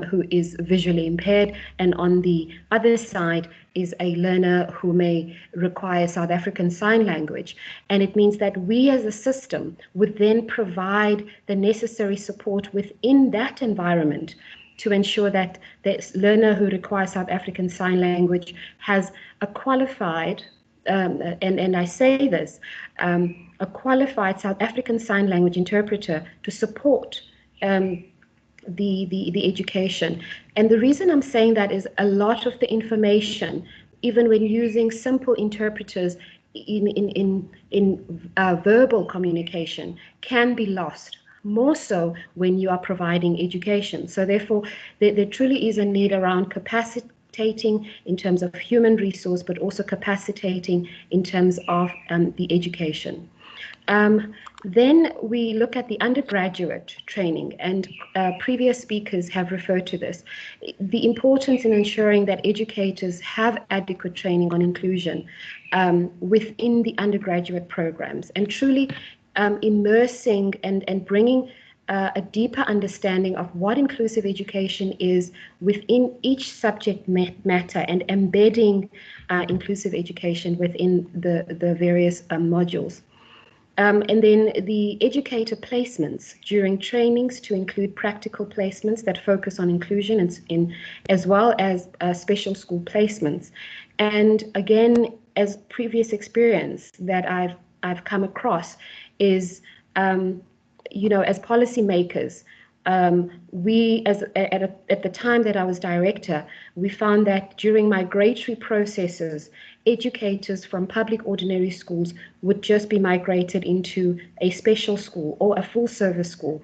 who is visually impaired, and on the other side is a learner who may require South African Sign Language. And it means that we as a system would then provide the necessary support within that environment to ensure that the learner who requires South African Sign Language has a qualified, and I say this, a qualified South African Sign Language interpreter to support the education. And the reason I'm saying that is a lot of the information, even when using simple interpreters in verbal communication, can be lost, more so when you are providing education. So therefore, there truly is a need around capacitating in terms of human resource, but also capacitating in terms of the education. Then we look at the undergraduate training, and previous speakers have referred to this. The importance in ensuring that educators have adequate training on inclusion within the undergraduate programs, and truly immersing and bringing a deeper understanding of what inclusive education is within each subject matter, and embedding inclusive education within the various modules. And then the educator placements during trainings to include practical placements that focus on inclusion, as well as special school placements. And again, as previous experience that I've come across is, as policymakers, we, at the time that I was director, we found that during migratory processes, educators from public ordinary schools would just be migrated into a special school or a full service school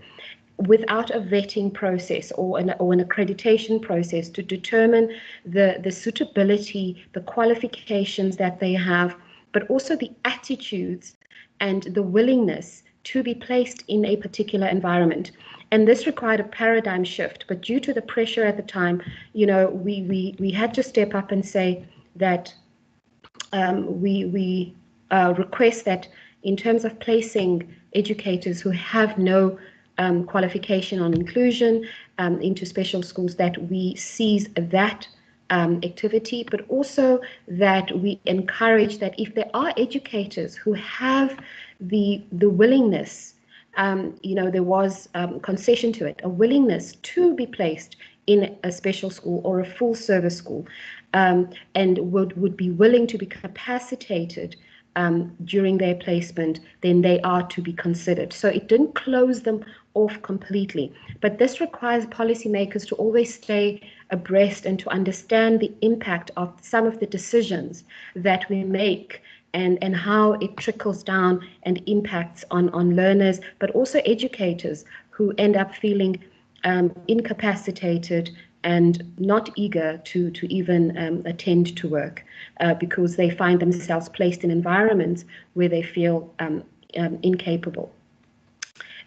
without a vetting process or an accreditation process to determine the suitability, the qualifications that they have, but also the attitudes and the willingness to be placed in a particular environment. And this required a paradigm shift, but due to the pressure at the time, we had to step up and say that we request that in terms of placing educators who have no qualification on inclusion into special schools, that we seize that activity, but also that we encourage that if there are educators who have the willingness, there was concession to it, a willingness to be placed in a special school or a full service school, and would be willing to be capacitated during their placement, then they are to be considered. So it didn't close them off completely, but this requires policymakers to always stay abreast and to understand the impact of some of the decisions that we make, and how it trickles down and impacts on learners, but also educators who end up feeling incapacitated and not eager to even attend to work because they find themselves placed in environments where they feel incapable.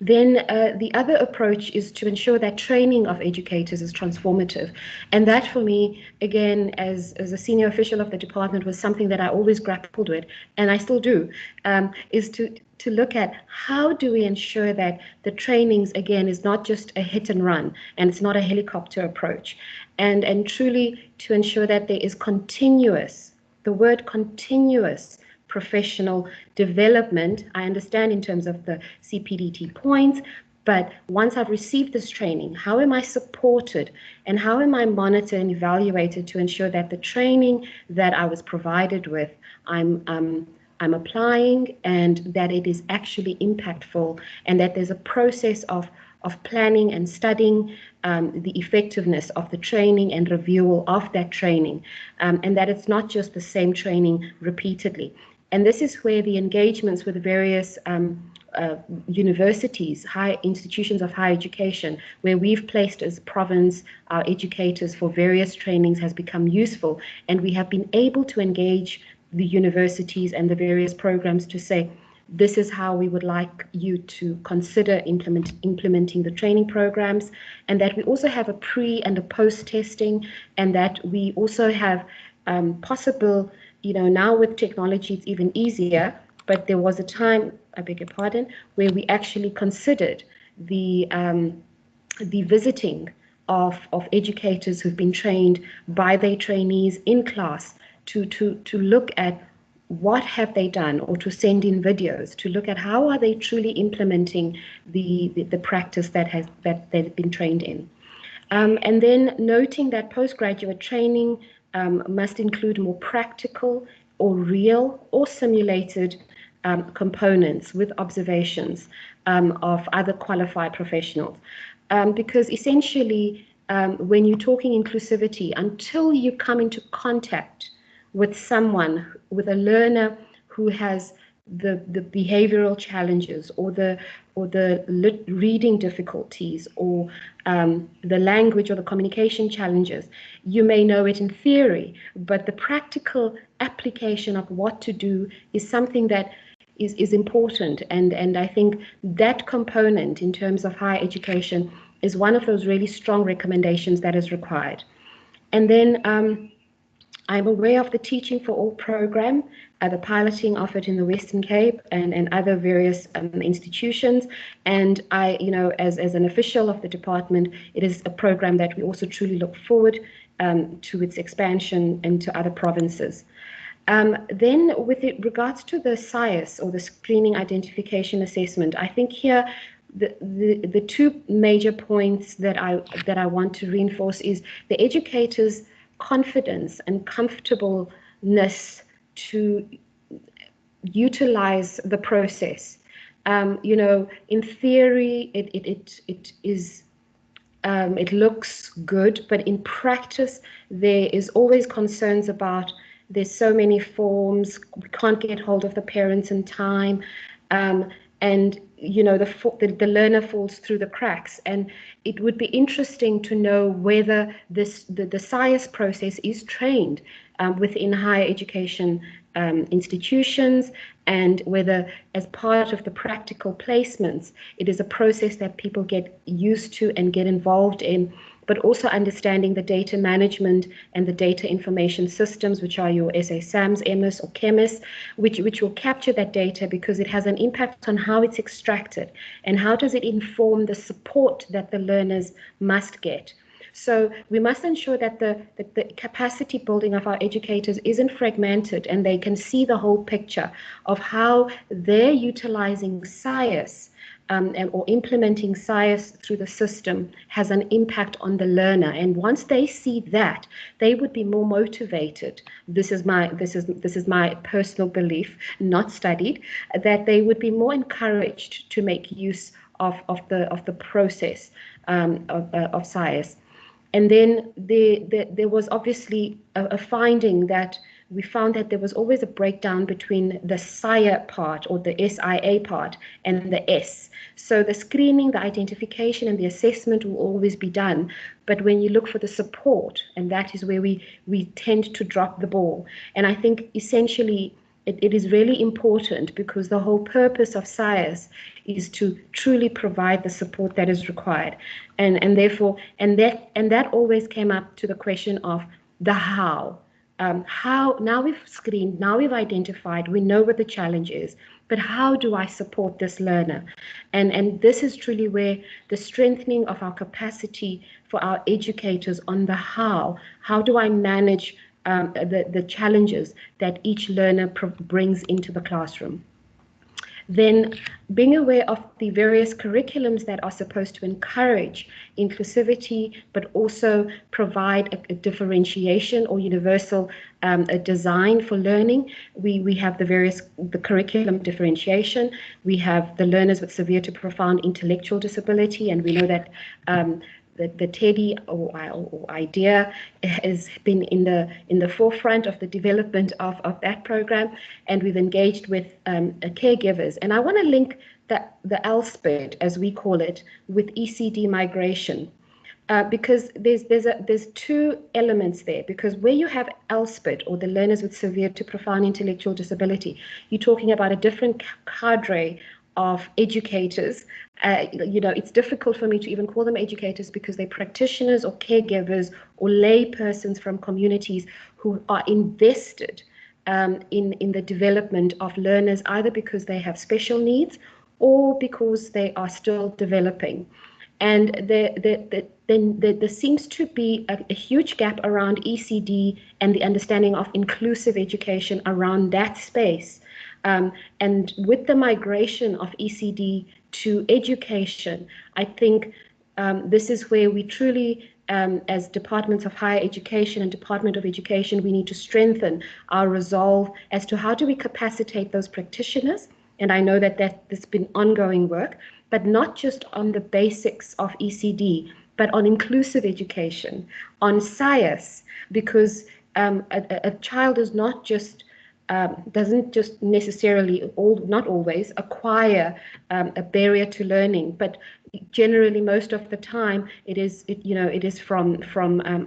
Then the other approach is to ensure that training of educators is transformative. And that for me, again, as a senior official of the department, was something that I always grappled with, and I still do, is to look at how do we ensure that the trainings, again, is not just a hit and run, and it's not a helicopter approach, and truly to ensure that there is continuous, the word continuous, professional development. I understand in terms of the CPDT points, but once I've received this training, how am I supported and how am I monitored and evaluated to ensure that the training that I was provided with, I'm applying, and that it is actually impactful, and that there's a process of planning and studying the effectiveness of the training and review of that training, and that it's not just the same training repeatedly. And this is where the engagements with various universities, high institutions of higher education, where we've placed as province our educators for various trainings, has become useful. And we have been able to engage the universities and the various programs to say, this is how we would like you to consider implementing the training programs, and that we also have a pre and a post testing, and that we also have possible, now with technology it's even easier, but there was a time, I beg your pardon, where we actually considered the visiting of educators who've been trained by their trainees in class to look at what have they done, or to send in videos to look at how are they truly implementing the practice that they've been trained in. And then noting that postgraduate training must include more practical or real or simulated components with observations of other qualified professionals. Because essentially, when you're talking inclusivity, until you come into contact with someone, with a learner who has the behavioral challenges, or the reading difficulties, or the language or the communication challenges, you may know it in theory, but the practical application of what to do is something that is important. And I think that component in terms of higher education is one of those really strong recommendations that is required. And then I'm aware of the Teaching for All program, the piloting of it in the Western Cape and other various institutions. And I, as an official of the department, it is a program that we also truly look forward to its expansion into other provinces. Then with regards to the SIAS, or the Screening Identification Assessment, I think here the two major points that I want to reinforce is the educators' confidence and comfortableness to utilize the process. In theory, it is it looks good, but in practice, there is always concerns about there's so many forms, we can't get hold of the parents in time, and the learner falls through the cracks. And it would be interesting to know whether the SIAS process is trained within higher education institutions, and whether as part of the practical placements, it is a process that people get used to and get involved in, but also understanding the data management and the data information systems, which are your SASAMs, MS or CHEMIS, which will capture that data because it has an impact on how it's extracted and how does it inform the support that the learners must get. So we must ensure that the capacity building of our educators isn't fragmented and they can see the whole picture of how they're utilizing SciAS or implementing SciAS through the system has an impact on the learner. And once they see that, they would be more motivated. This is my personal belief, not studied, that they would be more encouraged to make use of the process of SciAS. And then there was obviously a finding that we found that there was always a breakdown between the SIA part or the SIA part and the S. So the screening, the identification and the assessment will always be done. But when you look for the support, and that is where we tend to drop the ball. And I think essentially it is really important because the whole purpose of SciAS is to truly provide the support that is required. And therefore, that always came up to the question of the how. How, now we've screened, now we've identified, we know what the challenge is, but how do I support this learner? And this is truly where the strengthening of our capacity for our educators on the how do I manage the challenges that each learner brings into the classroom. Then being aware of the various curriculums that are supposed to encourage inclusivity, but also provide a differentiation or universal a design for learning. We have the curriculum differentiation. We have the learners with severe to profound intellectual disability, and we know that the TEDI or idea has been in the forefront of the development of that program, and we've engaged with caregivers. And I want to link the LSPID, as we call it, with ECD migration, because there's two elements there. Because where you have LSPID, or the learners with severe to profound intellectual disability, you're talking about a different cadre of educators. It's difficult for me to even call them educators because they're practitioners or caregivers or lay persons from communities who are invested in the development of learners, either because they have special needs or because they are still developing. And there seems to be a huge gap around ECD and the understanding of inclusive education around that space. And with the migration of ECD to education, I think this is where we truly, as departments of higher education and Department of Education, we need to strengthen our resolve as to how do we capacitate those practitioners. And I know that's been ongoing work, but not just on the basics of ECD, but on inclusive education, on SciAS, because a child is not just doesn't just necessarily, not always, acquire a barrier to learning, but generally most of the time it is from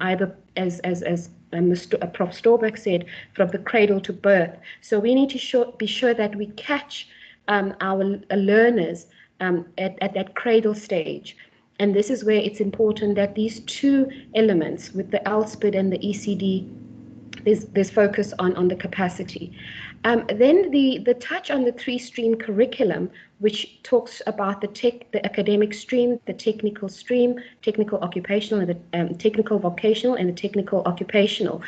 either, as Prof. Storbeck said, from the cradle to birth. So we need to be sure that we catch our learners at that cradle stage. And this is where it's important that these two elements, with the LSPID and the ECD, there's focus on the capacity. Then the touch on the 3-stream curriculum, which talks about the academic stream, the technical stream, technical occupational, and the technical vocational, and the technical occupational,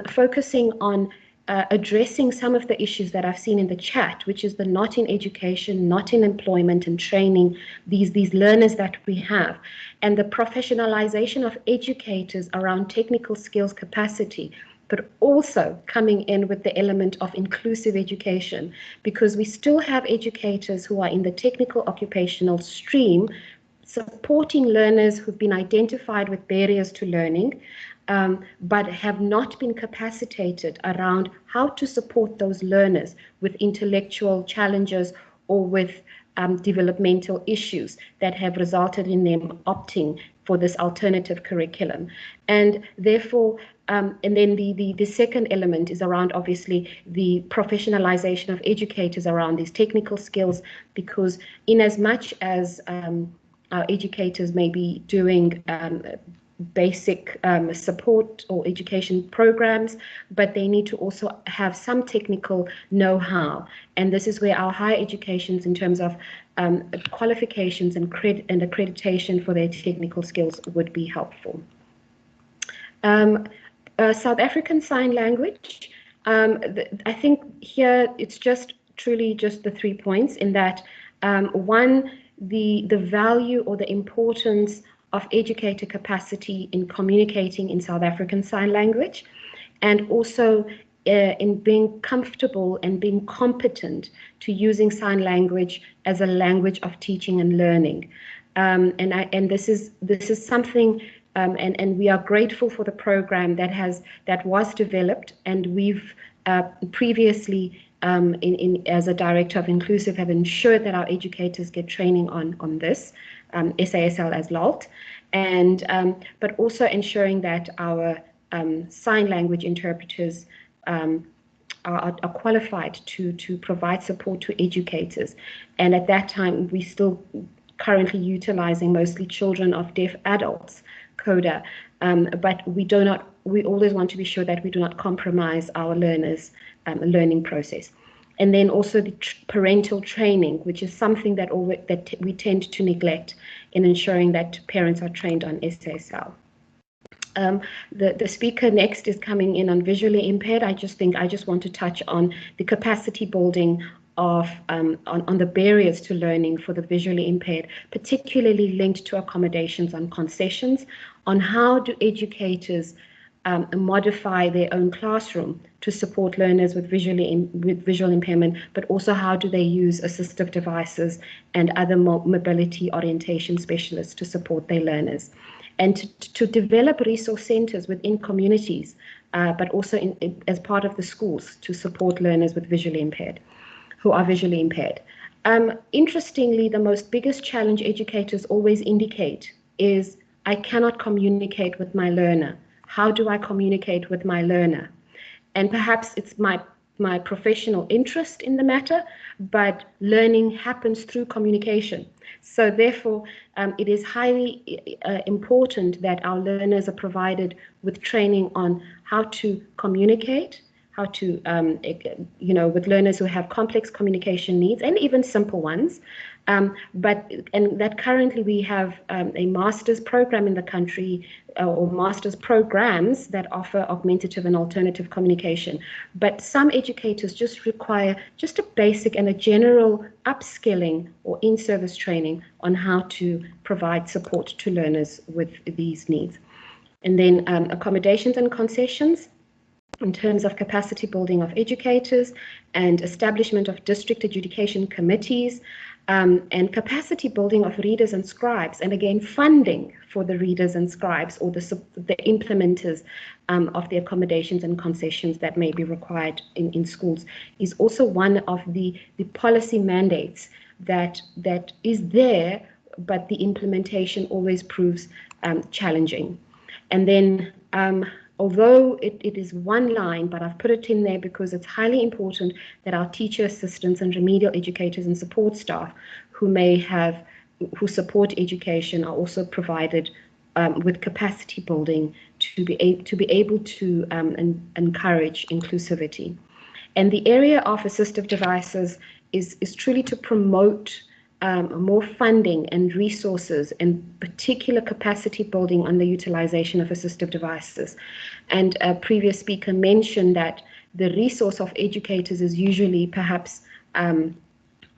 focusing on addressing some of the issues that I've seen in the chat, which is the not in education, not in employment and training, these learners that we have, and the professionalization of educators around technical skills capacity, but also coming in with the element of inclusive education, because we still have educators who are in the technical occupational stream supporting learners who've been identified with barriers to learning, but have not been capacitated around how to support those learners with intellectual challenges or with developmental issues that have resulted in them opting for this alternative curriculum. And therefore, and then the second element is around, obviously, the professionalization of educators around these technical skills, because in as much as our educators may be doing basic support or education programs, but they need to also have some technical know-how. And this is where our higher educations in terms of qualifications and accreditation for their technical skills would be helpful. South African Sign Language, I think here it's just truly just the 3 points in that, one, the value or the importance of educator capacity in communicating in South African Sign Language, and also in being comfortable and being competent to using sign language as a language of teaching and learning. And this is something, and we are grateful for the program that was developed, and we've previously as a director of Inclusive have ensured that our educators get training on this, SASL as LALT, and but also ensuring that our sign language interpreters are qualified to provide support to educators. And at that time, we still currently utilizing mostly children of deaf adults, CODA, but we always want to be sure that we do not compromise our learners' learning process. And then also the parental training, which is something that we tend to neglect in ensuring that parents are trained on SASL. The speaker next is coming in on visually impaired. I just want to touch on the capacity building of on the barriers to learning for the visually impaired, particularly linked to accommodations on concessions, on how do educators modify their own classroom to support learners with visual impairment, but also how do they use assistive devices and other mobility orientation specialists to support their learners. And to develop resource centers within communities, but also as part of the schools to support learners with who are visually impaired. Interestingly, the biggest challenge educators always indicate is, I cannot communicate with my learner. How do I communicate with my learner? And perhaps it's my professional interest in the matter, but learning happens through communication. So therefore, it is highly important that our learners are provided with training on how to communicate, how to, with learners who have complex communication needs and even simple ones. And that currently we have a master's program in the country, or master's programs that offer augmentative and alternative communication. But some educators just require just a basic and a general upskilling or in-service training on how to provide support to learners with these needs. And then accommodations and concessions in terms of capacity building of educators and establishment of district adjudication committees, and capacity building of readers and scribes, and again funding for the readers and scribes or the implementers of the accommodations and concessions that may be required in schools is also one of the policy mandates that is there, but the implementation always proves challenging. And then although it is one line, but I've put it in there because it's highly important that our teacher assistants and remedial educators and support staff who support education are also provided with capacity building to be able to encourage inclusivity. And the area of assistive devices is truly to promote more funding and resources and particular capacity building on the utilization of assistive devices. And a previous speaker mentioned that the resource of educators is usually perhaps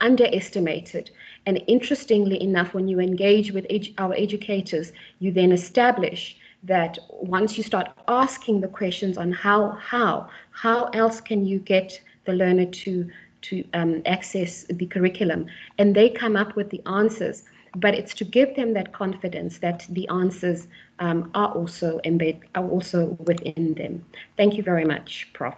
underestimated. And interestingly enough, when you engage with our educators, you then establish that once you start asking the questions on how else can you get the learner to access the curriculum, and they come up with the answers, but it's to give them that confidence that the answers are also within them. Thank you very much, Prof.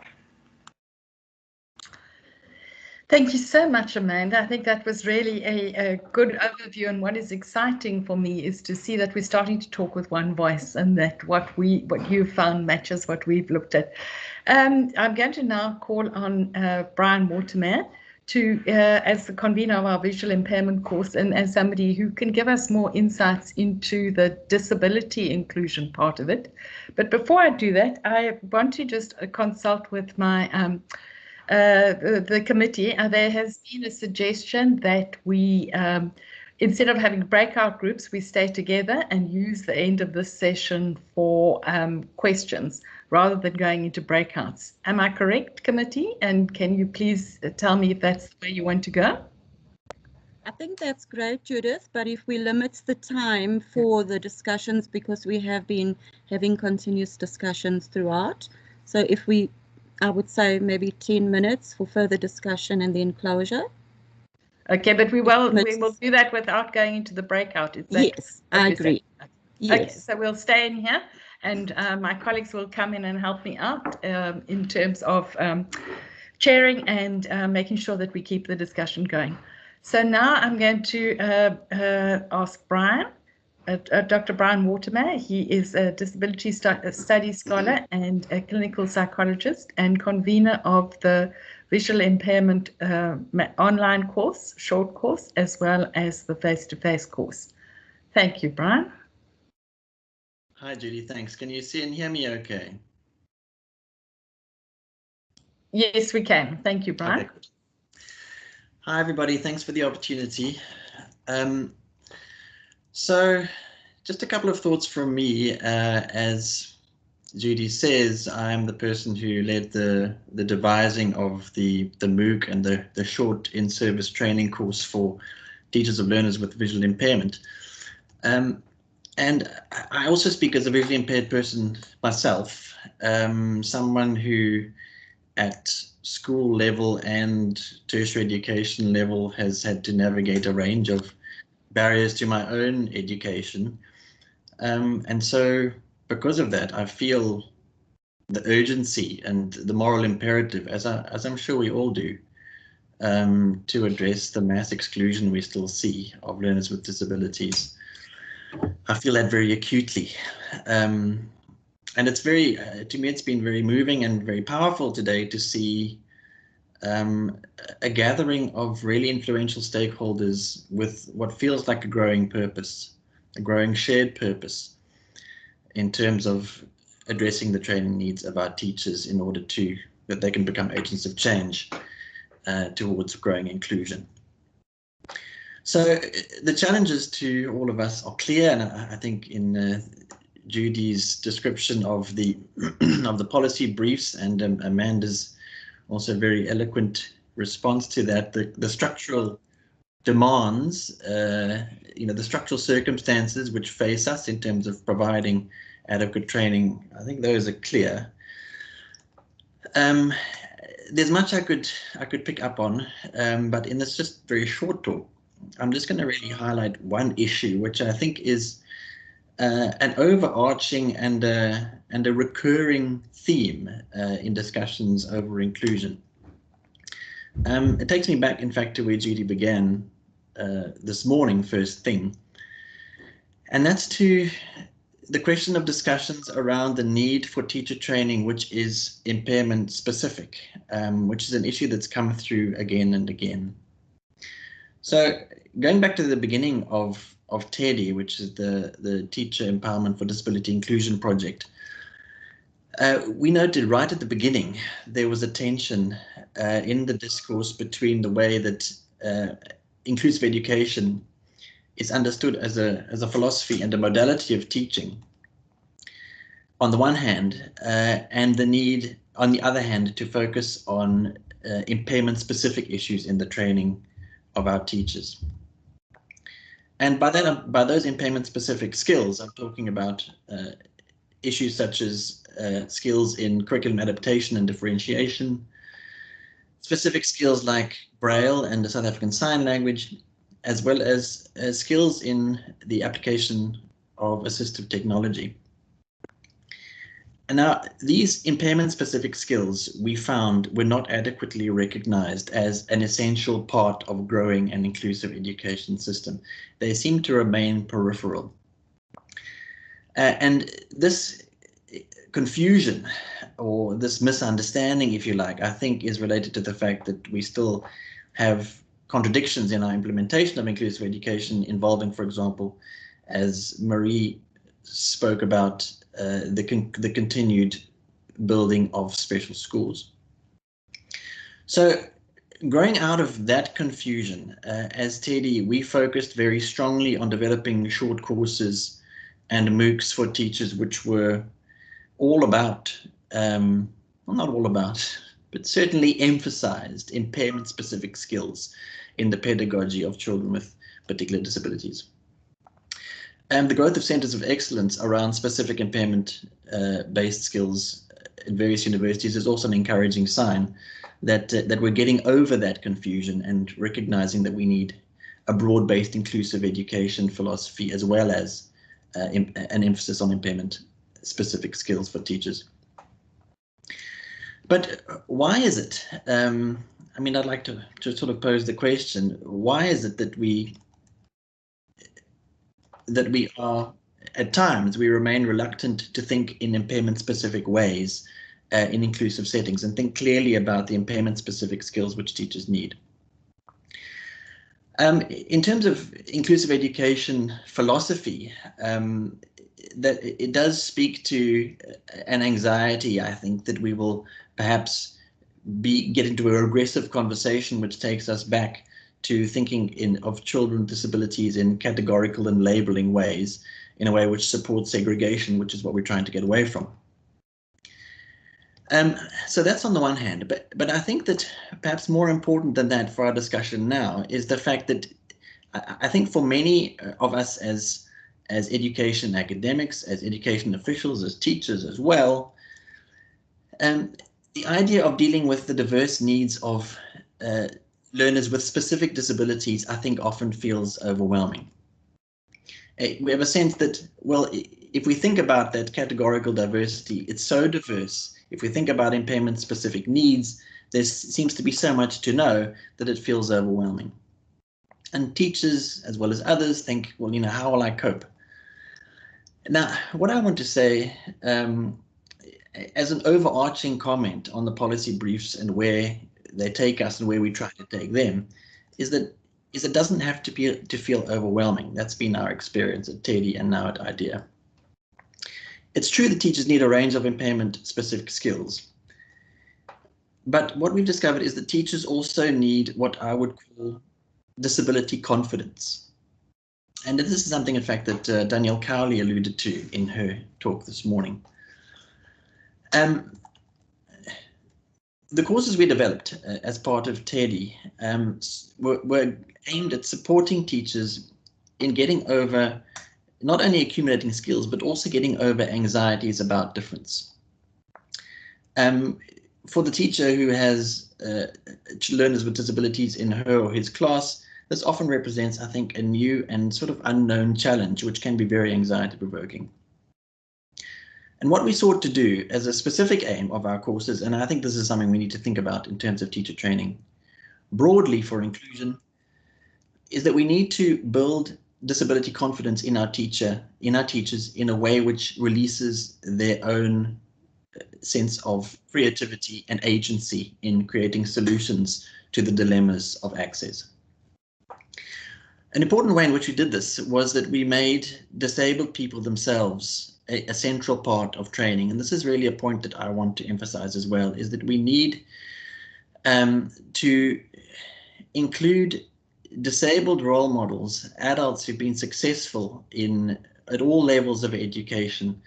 Thank you so much, Amanda. I think that was really a good overview, and what is exciting for me is to see that we're starting to talk with one voice, and that what you found matches what we've looked at. I'm going to now call on Brian Waterman as the convener of our visual impairment course and as somebody who can give us more insights into the disability inclusion part of it. But before I do that, I want to just consult with my the committee. There has been a suggestion that we, instead of having breakout groups, we stay together and use the end of this session for questions rather than going into breakouts. Am I correct, committee? And can you please tell me if that's the way you want to go? I think that's great, Judith, but if we limit the time for the discussions, because we have been having continuous discussions throughout. So if we, I would say maybe 10 minutes for further discussion and then closure. Okay, but we will do that without going into the breakout. Is that yes, I agree. Yes. Okay, so we'll stay in here, and my colleagues will come in and help me out in terms of chairing and making sure that we keep the discussion going. So now I'm going to ask Brian, Dr. Brian Watermeyer. He is a disability studies scholar and a clinical psychologist and convener of the visual impairment online course, short course, as well as the face-to-face course. Thank you, Brian. Hi, Judy. Thanks. Can you see and hear me okay? Yes, we can. Thank you, Brian. Okay, good. Hi, everybody. Thanks for the opportunity. So just a couple of thoughts from me. As Judy says, I'm the person who led the devising of the MOOC and the short in-service training course for teachers of learners with visual impairment. And I also speak as a visually impaired person myself, someone who at school level and tertiary education level has had to navigate a range of barriers to my own education. And so because of that, I feel the urgency and the moral imperative, as I'm sure we all do, to address the mass exclusion we still see of learners with disabilities. I feel that very acutely. And it's very, to me, it's been very moving and very powerful today to see a gathering of really influential stakeholders with what feels like a growing purpose, a growing shared purpose in terms of addressing the training needs of our teachers in order that they can become agents of change towards growing inclusion. So the challenges to all of us are clear, and I think in Judy's description of the of the policy briefs and Amanda's also very eloquent response to that, the structural demands, the structural circumstances which face us in terms of providing adequate training, I think those are clear. There's much I could pick up on, but in this just very short talk, I'm just going to really highlight one issue, which I think is an overarching and a recurring theme in discussions over inclusion. It takes me back, in fact, to where Judy began this morning, first thing, and that's to the question of discussions around the need for teacher training, which is impairment specific, which is an issue that's come through again and again. So going back to the beginning of TEDI, which is the Teacher Empowerment for Disability Inclusion project, we noted right at the beginning there was a tension in the discourse between the way that inclusive education is understood as a philosophy and a modality of teaching on the one hand, and the need on the other hand to focus on impairment specific issues in the training of our teachers. And by those impairment specific skills, I'm talking about issues such as skills in curriculum adaptation and differentiation, specific skills like Braille and the South African Sign Language, as well as skills in the application of assistive technology. And now these impairment specific skills we found were not adequately recognized as an essential part of growing an inclusive education system. They seem to remain peripheral. And this confusion or this misunderstanding, if you like, I think is related to the fact that we still have contradictions in our implementation of inclusive education involving, for example, as Marie spoke about, the continued building of special schools. So growing out of that confusion, as TEDI, we focused very strongly on developing short courses and MOOCs for teachers, which were all about, well, not all about, but certainly emphasized impairment-specific skills in the pedagogy of children with particular disabilities. And the growth of centers of excellence around specific impairment-based skills in various universities is also an encouraging sign that we're getting over that confusion and recognizing that we need a broad-based inclusive education philosophy, as well as an emphasis on impairment-specific skills for teachers. But why is it? I mean, I'd like to sort of pose the question: why is it that we are, at times, we remain reluctant to think in impairment-specific ways in inclusive settings and think clearly about the impairment-specific skills which teachers need? In terms of inclusive education philosophy, that it does speak to an anxiety, I think, that we will perhaps get into a regressive conversation which takes us back to thinking of children with disabilities in categorical and labeling ways, in a way which supports segregation, which is what we're trying to get away from. So that's on the one hand, but I think that perhaps more important than that for our discussion now is the fact that I think for many of us as education academics, as education officials, as teachers as well, the idea of dealing with the diverse needs of learners with specific disabilities, I think, often feels overwhelming. We have a sense that, well, if we think about that categorical diversity, it's so diverse. If we think about impairment-specific needs, there seems to be so much to know that it feels overwhelming. And teachers, as well as others, think, well, you know, how will I cope? Now, what I want to say, as an overarching comment on the policy briefs and where they take us and where we try to take them, is it doesn't have to feel overwhelming. That's been our experience at TEDI and now at IDEA. It's true that teachers need a range of impairment-specific skills. But what we've discovered is that teachers also need what I would call disability confidence. And this is something, in fact, that Danielle Cowley alluded to in her talk this morning. The courses we developed as part of TEDI were aimed at supporting teachers in getting over not only accumulating skills, but also getting over anxieties about difference. For the teacher who has learners with disabilities in her or his class, this often represents, I think, a new and sort of unknown challenge, which can be very anxiety-provoking. And what we sought to do as a specific aim of our courses, and I think this is something we need to think about in terms of teacher training, broadly for inclusion, is that we need to build disability confidence in our teachers in a way which releases their own sense of creativity and agency in creating solutions to the dilemmas of access. An important way in which we did this was that we made disabled people themselves a central part of training. And this is really a point that I want to emphasize as well, is that we need to include disabled role models, adults who've been successful at all levels of education,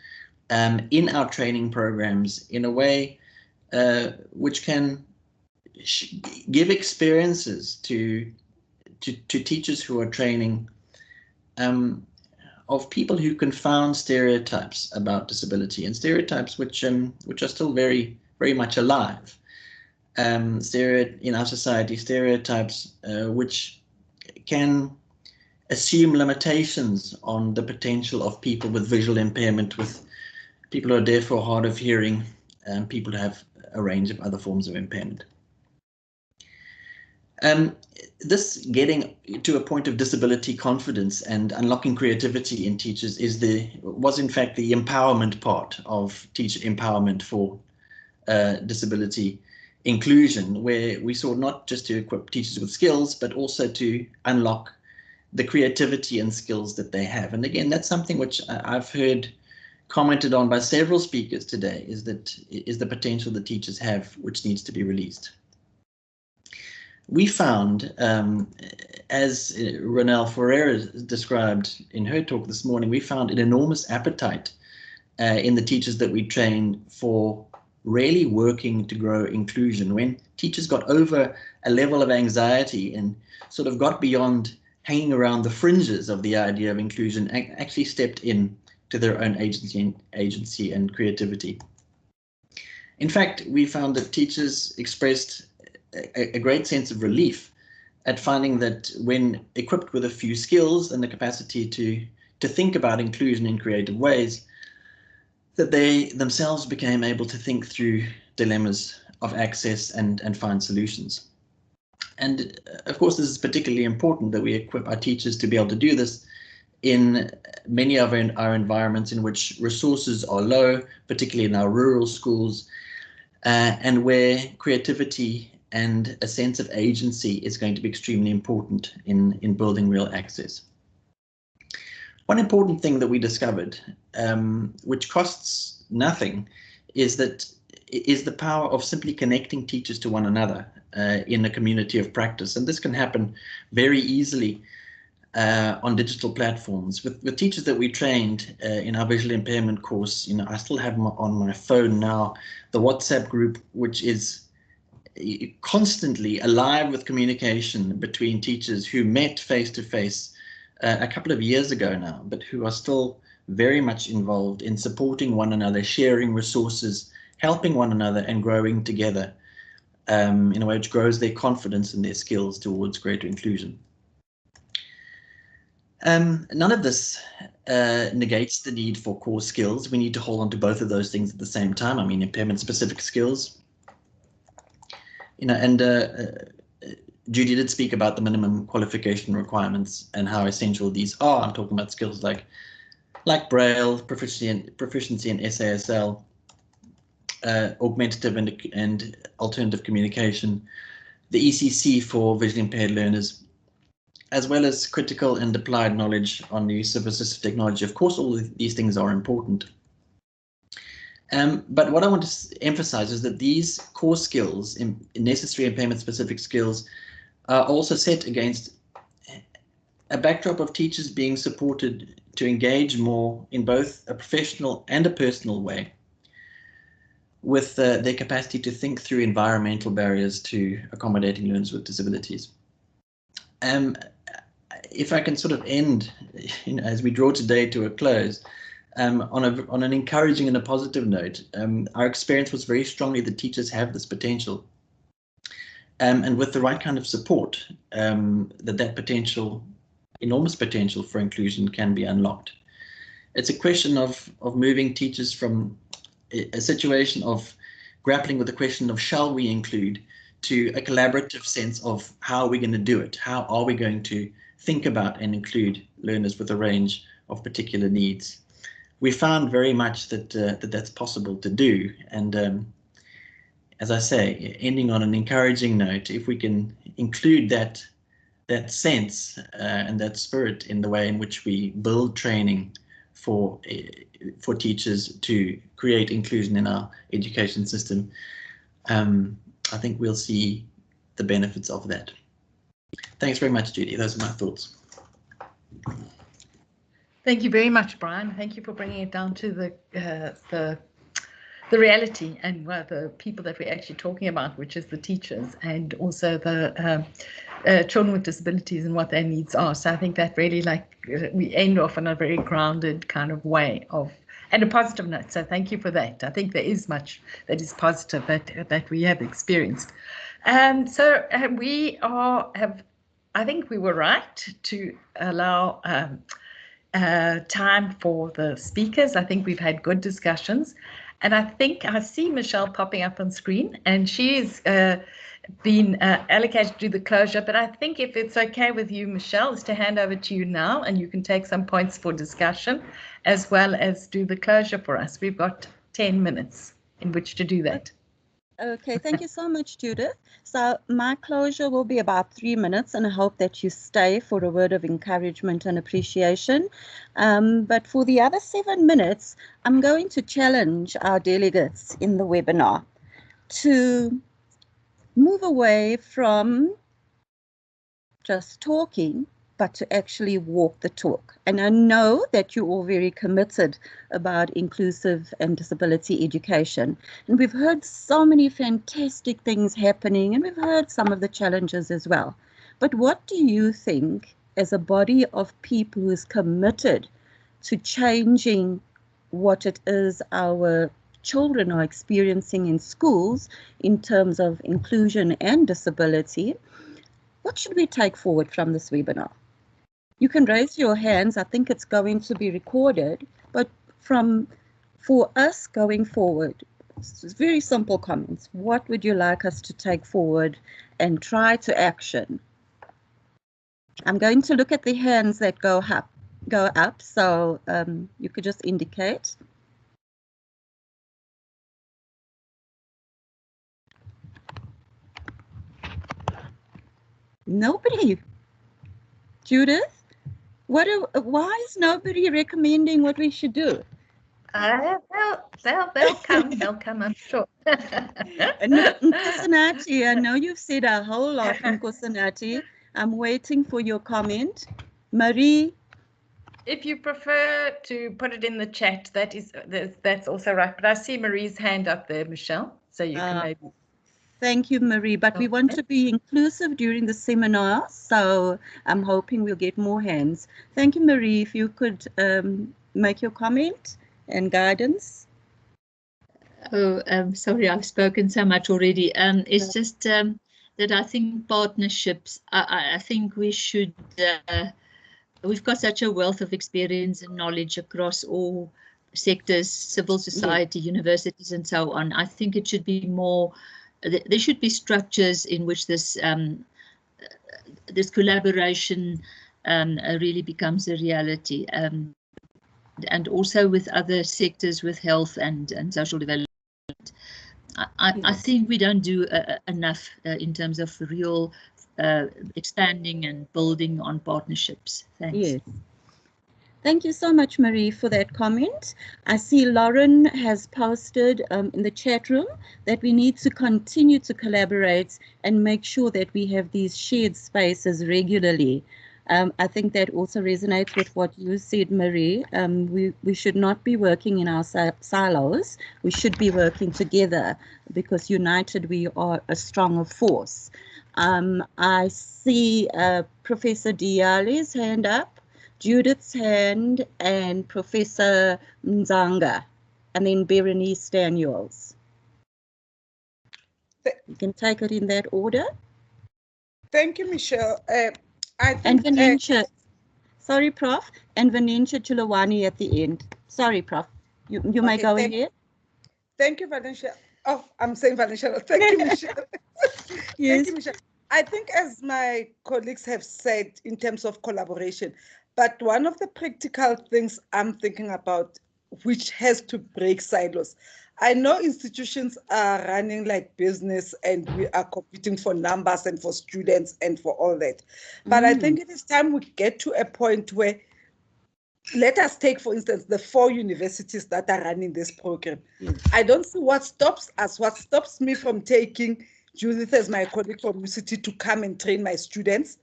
in our training programs in a way which can give experiences to teachers who are training of people who confound stereotypes about disability, and stereotypes which are still very, very much alive. In our society, stereotypes which can assume limitations on the potential of people with visual impairment, with people who are deaf or hard of hearing, and people who have a range of other forms of impairment. This getting to a point of disability confidence and unlocking creativity in teachers was in fact the empowerment part of teacher empowerment for disability inclusion, where we sought not just to equip teachers with skills, but also to unlock the creativity and skills that they have. And again, that's something which I've heard commented on by several speakers today, is the potential that teachers have, which needs to be released. We found, as Ronelle Ferreira described in her talk this morning, we found an enormous appetite in the teachers that we train for really working to grow inclusion. When teachers got over a level of anxiety and sort of got beyond hanging around the fringes of the idea of inclusion, actually stepped in to their own agency and creativity. In fact, we found that teachers expressed a great sense of relief at finding that when equipped with a few skills and the capacity to think about inclusion in creative ways, that they themselves became able to think through dilemmas of access and find solutions. And of course, this is particularly important that we equip our teachers to be able to do this in many of our environments in which resources are low, particularly in our rural schools, and where creativity and a sense of agency is going to be extremely important in building real access. One important thing that we discovered, which costs nothing, is the power of simply connecting teachers to one another in a community of practice. And this can happen very easily on digital platforms. With teachers that we trained in our visual impairment course, I still have on my phone now the WhatsApp group, which is constantly alive with communication between teachers who met face-to-face a couple of years ago now, but who are still very much involved in supporting one another, sharing resources, helping one another, and growing together in a way which grows their confidence and their skills towards greater inclusion. None of this negates the need for core skills. We need to hold on to both of those things at the same time. I mean, impairment-specific skills. Judy did speak about the minimum qualification requirements and how essential these are. I'm talking about skills like Braille, proficiency in SASL, augmentative and alternative communication, the ECC for visually impaired learners, as well as critical and applied knowledge on the use of assistive technology. Of course, all of these things are important. But what I want to emphasize is that these core skills, necessary impairment-specific skills, are also set against a backdrop of teachers being supported to engage more in both a professional and a personal way with their capacity to think through environmental barriers to accommodating learners with disabilities. If I can sort of end, as we draw today to a close, on an encouraging and a positive note, our experience was very strongly that teachers have this potential. And with the right kind of support, that potential, enormous potential for inclusion can be unlocked. It's a question of moving teachers from a situation of grappling with the question of shall we include to a collaborative sense of how are we going to do it? How are we going to think about and include learners with a range of particular needs? We found very much that that's possible to do. And as I say, ending on an encouraging note, if we can include that sense and that spirit in the way in which we build training for teachers to create inclusion in our education system, I think we'll see the benefits of that. Thanks very much, Judy. Those are my thoughts. Thank you very much, Brian. Thank you for bringing it down to the reality and the people that we're actually talking about, which is the teachers and also the children with disabilities and what their needs are. So I think that really, we end off in a very grounded kind of way and a positive note. So thank you for that. I think there is much that is positive that we have experienced. I think we were right to allow time for the speakers. I think we've had good discussions. And I think I see Michelle popping up on screen, and she's been allocated to do the closure. But I think if it's okay with you, Michelle, is to hand over to you now, and you can take some points for discussion as well as do the closure for us. We've got 10 minutes in which to do that. Okay, thank you so much, Judith. So my closure will be about 3 minutes, and I hope that you stay for a word of encouragement and appreciation. But for the other 7 minutes, I'm going to challenge our delegates in the webinar to move away from just talking, but to actually walk the talk. And I know that you're all very committed about inclusive and disability education. And we've heard so many fantastic things happening, and we've heard some of the challenges as well. But what do you think, as a body of people who is committed to changing what it is our children are experiencing in schools in terms of inclusion and disability, what should we take forward from this webinar? You can raise your hands. I think it's going to be recorded, but for us going forward, it's very simple comments. What would you like us to take forward and try to action? I'm going to look at the hands that go up, so you could just indicate. Nobody. Judith? Why is nobody recommending what we should do? They'll come, I'm sure. Nkosinati, I know you've said a whole lot, Nkosinati. I'm waiting for your comment. Marie? If you prefer to put it in the chat, that's also right. But I see Marie's hand up there, Michelle, so you can maybe... Thank you, Marie, but we want to be inclusive during the seminar, so I'm hoping we'll get more hands. Thank you, Marie. If you could make your comment and guidance. Oh, sorry, I've spoken so much already. It's just that I think partnerships, I think we should, we've got such a wealth of experience and knowledge across all sectors, civil society, universities, and so on. I think it should be more, there should be structures in which this this collaboration really becomes a reality, and also with other sectors, with health and social development. I think we don't do enough in terms of real expanding and building on partnerships. Thanks. Yes. Thank you so much, Marie, for that comment. I see Lauren has posted in the chat room that we need to continue to collaborate and make sure that we have these shared spaces regularly. I think that also resonates with what you said, Marie. We should not be working in our silos. We should be working together, because united we are a stronger force. I see Professor Diali's hand up, Judith's hand, and Professor Nzanga, and then Berenice Daniels. You can take it in that order. Thank you, Michelle. And Vanencia, sorry, Prof, and Vanencia Chulawani at the end. Sorry, Prof, you may go ahead. Thank you, Vanencia. Oh, I'm saying Vanencia. Thank you, Michelle. Yes. Thank you, Michelle. I think, as my colleagues have said, in terms of collaboration, but one of the practical things I'm thinking about, which has to break silos. I know institutions are running like business and we are competing for numbers and for students and for all that. But I think it is time we get to a point where, let us take, for instance, the 4 universities that are running this program. I don't see what stops us. What stops me from taking Judith as my colleague from UCT to come and train my students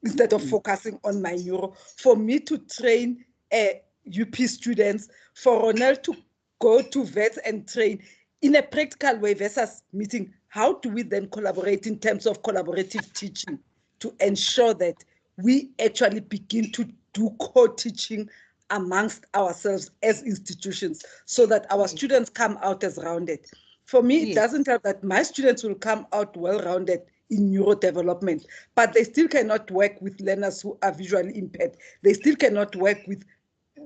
instead of focusing on my neuro, for me to train UP students, for Ronel to go to vets and train in a practical way versus meeting. How do we then collaborate in terms of collaborative teaching to ensure that we actually begin to do co-teaching amongst ourselves as institutions, so that our students come out as rounded? For me, it doesn't help that my students will come out well-rounded in neurodevelopment, but they still cannot work with learners who are visually impaired. They still cannot work with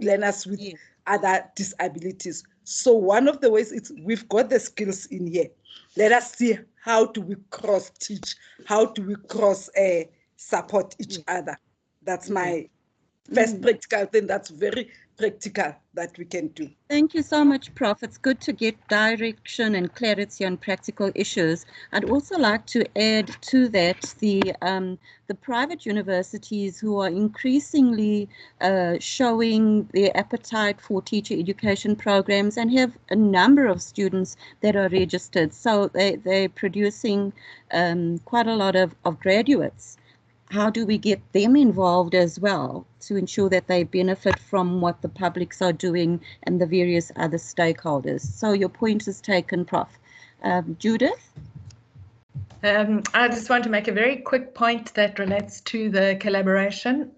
learners with other disabilities. So one of the ways is, we've got the skills in here. Let us see, how do we cross-teach? How do we cross support each other? That's my first practical thing that's very practical that we can do. Thank you so much, Prof. It's good to get direction and clarity on practical issues. I'd also like to add to that the private universities who are increasingly showing their appetite for teacher education programs and have a number of students that are registered. So they're producing quite a lot of graduates. How do we get them involved as well to ensure that they benefit from what the publics are doing and the various other stakeholders? So your point is taken, Prof. Judith? I just want to make a very quick point that relates to the collaboration.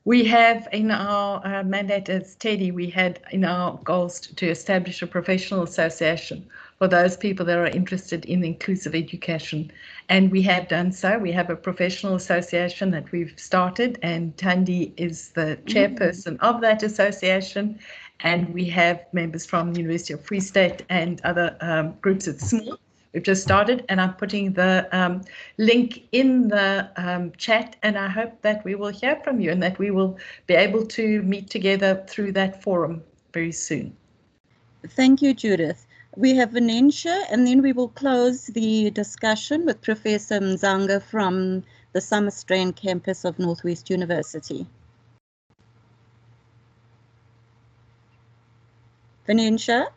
We have in our mandate as TEDI, we had in our goals to establish a professional association for those people that are interested in inclusive education. And we have done so. We have a professional association that we've started, and Thandi is the chairperson of that association. And we have members from the University of Free State and other groups. It's small. We've just started, and I'm putting the link in the chat, and I hope that we will hear from you and that we will be able to meet together through that forum very soon. Thank you, Judith. We have Venetia, and then we will close the discussion with Professor Mzanga from the Summerstrand campus of Northwest University. Venetia?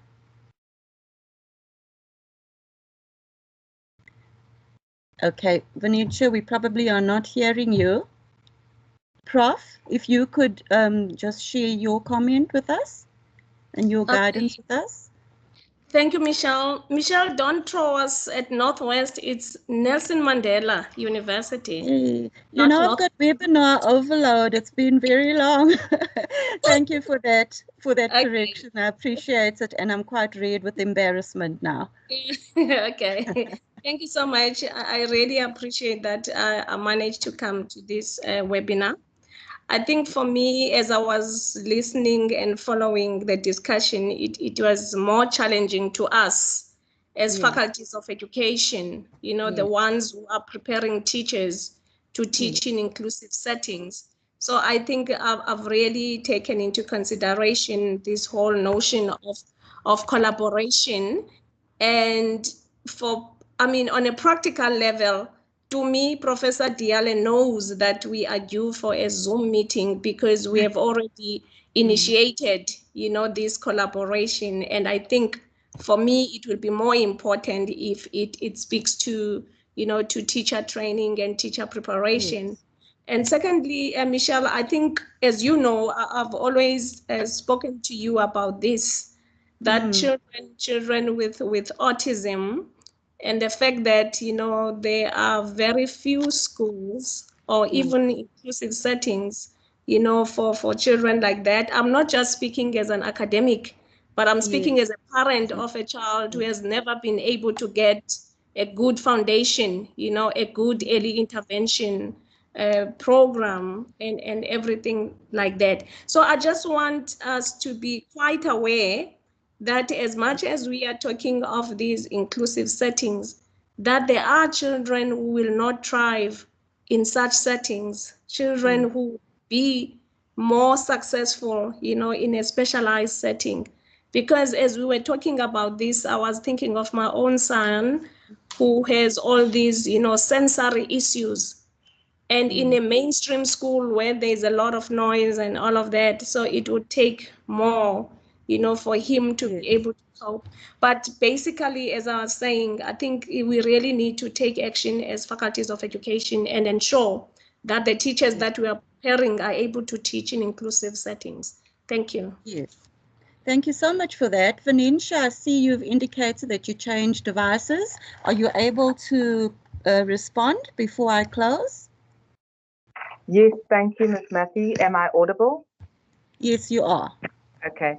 Okay, Venetia, we probably are not hearing you. Prof, if you could just share your comment with us and your guidance with us. Thank you, Michelle. Michelle, don't throw us at Northwest. It's Nelson Mandela University. You know, I've got webinar overload. It's been very long. Thank you for that correction. I appreciate it, and I'm quite red with embarrassment now. Okay. Thank you so much. I really appreciate that I managed to come to this webinar. I think for me, as I was listening and following the discussion, it was more challenging to us as faculties of education, you know, the ones who are preparing teachers to teach in inclusive settings. So I think I've really taken into consideration this whole notion of collaboration. And on a practical level, to me, Professor Diale knows that we are due for a Zoom meeting because we have already initiated, you know, this collaboration. And I think for me, it will be more important if it speaks to, you know, to teacher training and teacher preparation. Yes. And secondly, Michelle, I think, as you know, I've always spoken to you about this, that children with autism, and the fact that, you know, there are very few schools or even inclusive settings, you know, for children like that. I'm not just speaking as an academic, but I'm speaking as a parent of a child who has never been able to get a good foundation, you know, a good early intervention program and everything like that. So I just want us to be quite aware that as much as we are talking of these inclusive settings, that there are children who will not thrive in such settings, children who be more successful, you know, in a specialized setting. Because as we were talking about this, I was thinking of my own son who has all these, you know, sensory issues. And in a mainstream school where there's a lot of noise and all of that, so it would take more, you know, for him to be able to cope. But basically, as I was saying, I think we really need to take action as faculties of education and ensure that the teachers that we are preparing are able to teach in inclusive settings. Thank you. Yes. Thank you so much for that. Venetia, I see you've indicated that you changed devices. Are you able to respond before I close? Yes, thank you, Ms. Matthew. Am I audible? Yes, you are. Okay.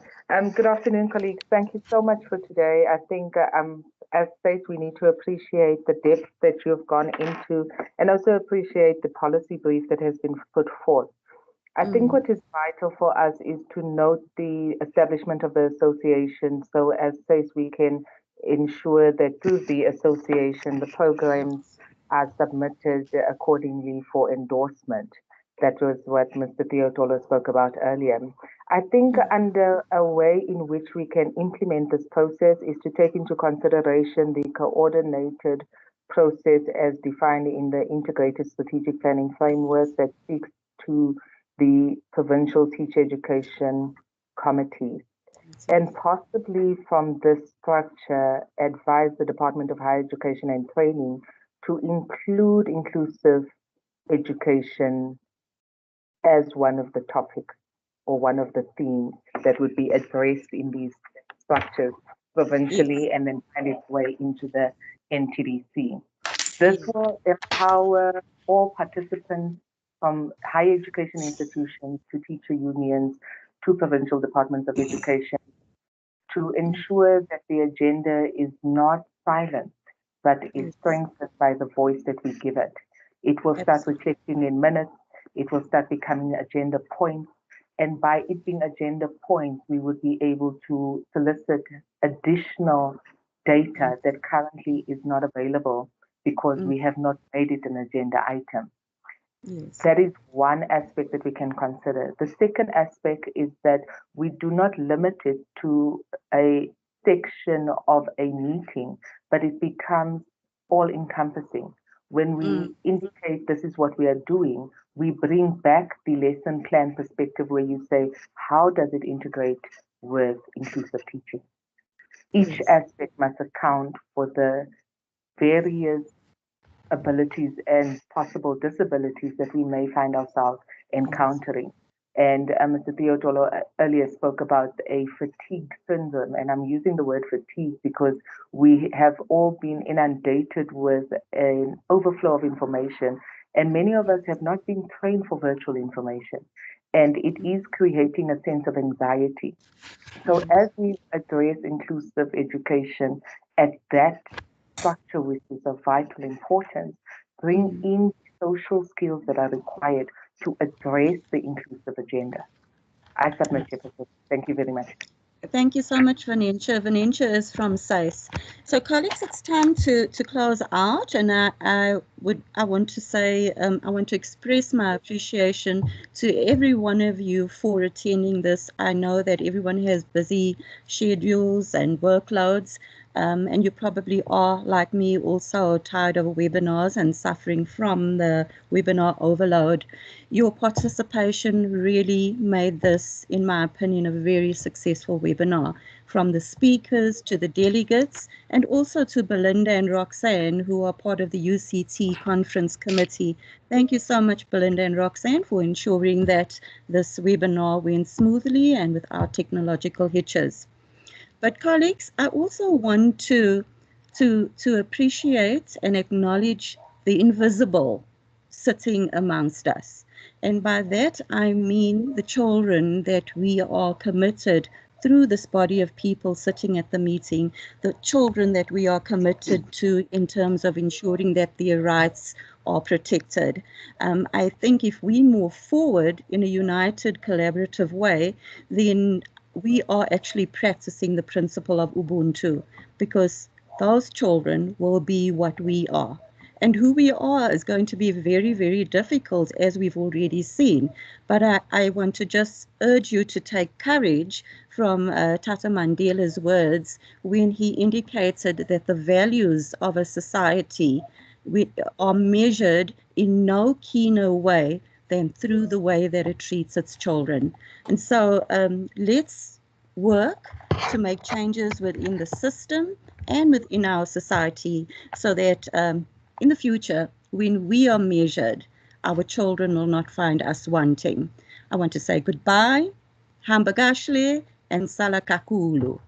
Good afternoon, colleagues. Thank you so much for today. I think as SPACE, we need to appreciate the depth that you've gone into and also appreciate the policy brief that has been put forth. I think what is vital for us is to note the establishment of the association. So as SPACE, we can ensure that through the association, the programs are submitted accordingly for endorsement. That was what Mr. Teotolo spoke about earlier. I think under a way in which we can implement this process is to take into consideration the coordinated process as defined in the Integrated Strategic Planning Framework that speaks to the provincial teacher education committees. And possibly from this structure, advise the Department of Higher Education and Training to include inclusive education as one of the topics or one of the themes that would be addressed in these structures provincially and then find its way into the NTDC. This will empower all participants from higher education institutions to teacher unions to provincial departments of education to ensure that the agenda is not silent, but is strengthened by the voice that we give it. It will start reflecting in minutes. It will start becoming agenda points. And by it being agenda points, we would be able to solicit additional data that currently is not available because we have not made it an agenda item. That is one aspect that we can consider. The second aspect is that we do not limit it to a section of a meeting, but it becomes all-encompassing. When we indicate this is what we are doing, we bring back the lesson plan perspective where you say, how does it integrate with inclusive teaching? Each aspect must account for the various abilities and possible disabilities that we may find ourselves encountering. And Mr. Teotolo earlier spoke about a fatigue syndrome, and I'm using the word fatigue because we have all been inundated with an overflow of information, and many of us have not been trained for virtual information, and it is creating a sense of anxiety. So as we address inclusive education at that structure, which is of vital importance, bring in social skills that are required to address the inclusive agenda. I submit, Chairperson. Thank you very much. Thank you so much, Vanencia. Vanencia is from SAIS. So, colleagues, it's time to close out, and I want to say I want to express my appreciation to every one of you for attending this. I know that everyone has busy schedules and workloads, and you probably are, like me, also tired of webinars and suffering from the webinar overload. Your participation really made this, in my opinion, a very successful webinar, from the speakers to the delegates, and also to Belinda and Roxanne, who are part of the UCT conference committee. Thank you so much, Belinda and Roxanne, for ensuring that this webinar went smoothly and without technological hitches. But colleagues, I also want to appreciate and acknowledge the invisible sitting amongst us. And by that, I mean the children that we are committed through this body of people sitting at the meeting, the children that we are committed to in terms of ensuring that their rights are protected. I think if we move forward in a united, collaborative way, then we are actually practicing the principle of Ubuntu, because those children will be what we are. And who we are is going to be very, very difficult, as we've already seen. But I want to just urge you to take courage from Tata Mandela's words when he indicated that the values of a society are measured in no keener way than through the way that it treats its children. And so let's work to make changes within the system and within our society so that in the future, when we are measured, our children will not find us wanting. I want to say goodbye, hamba kahle, and salakakulu.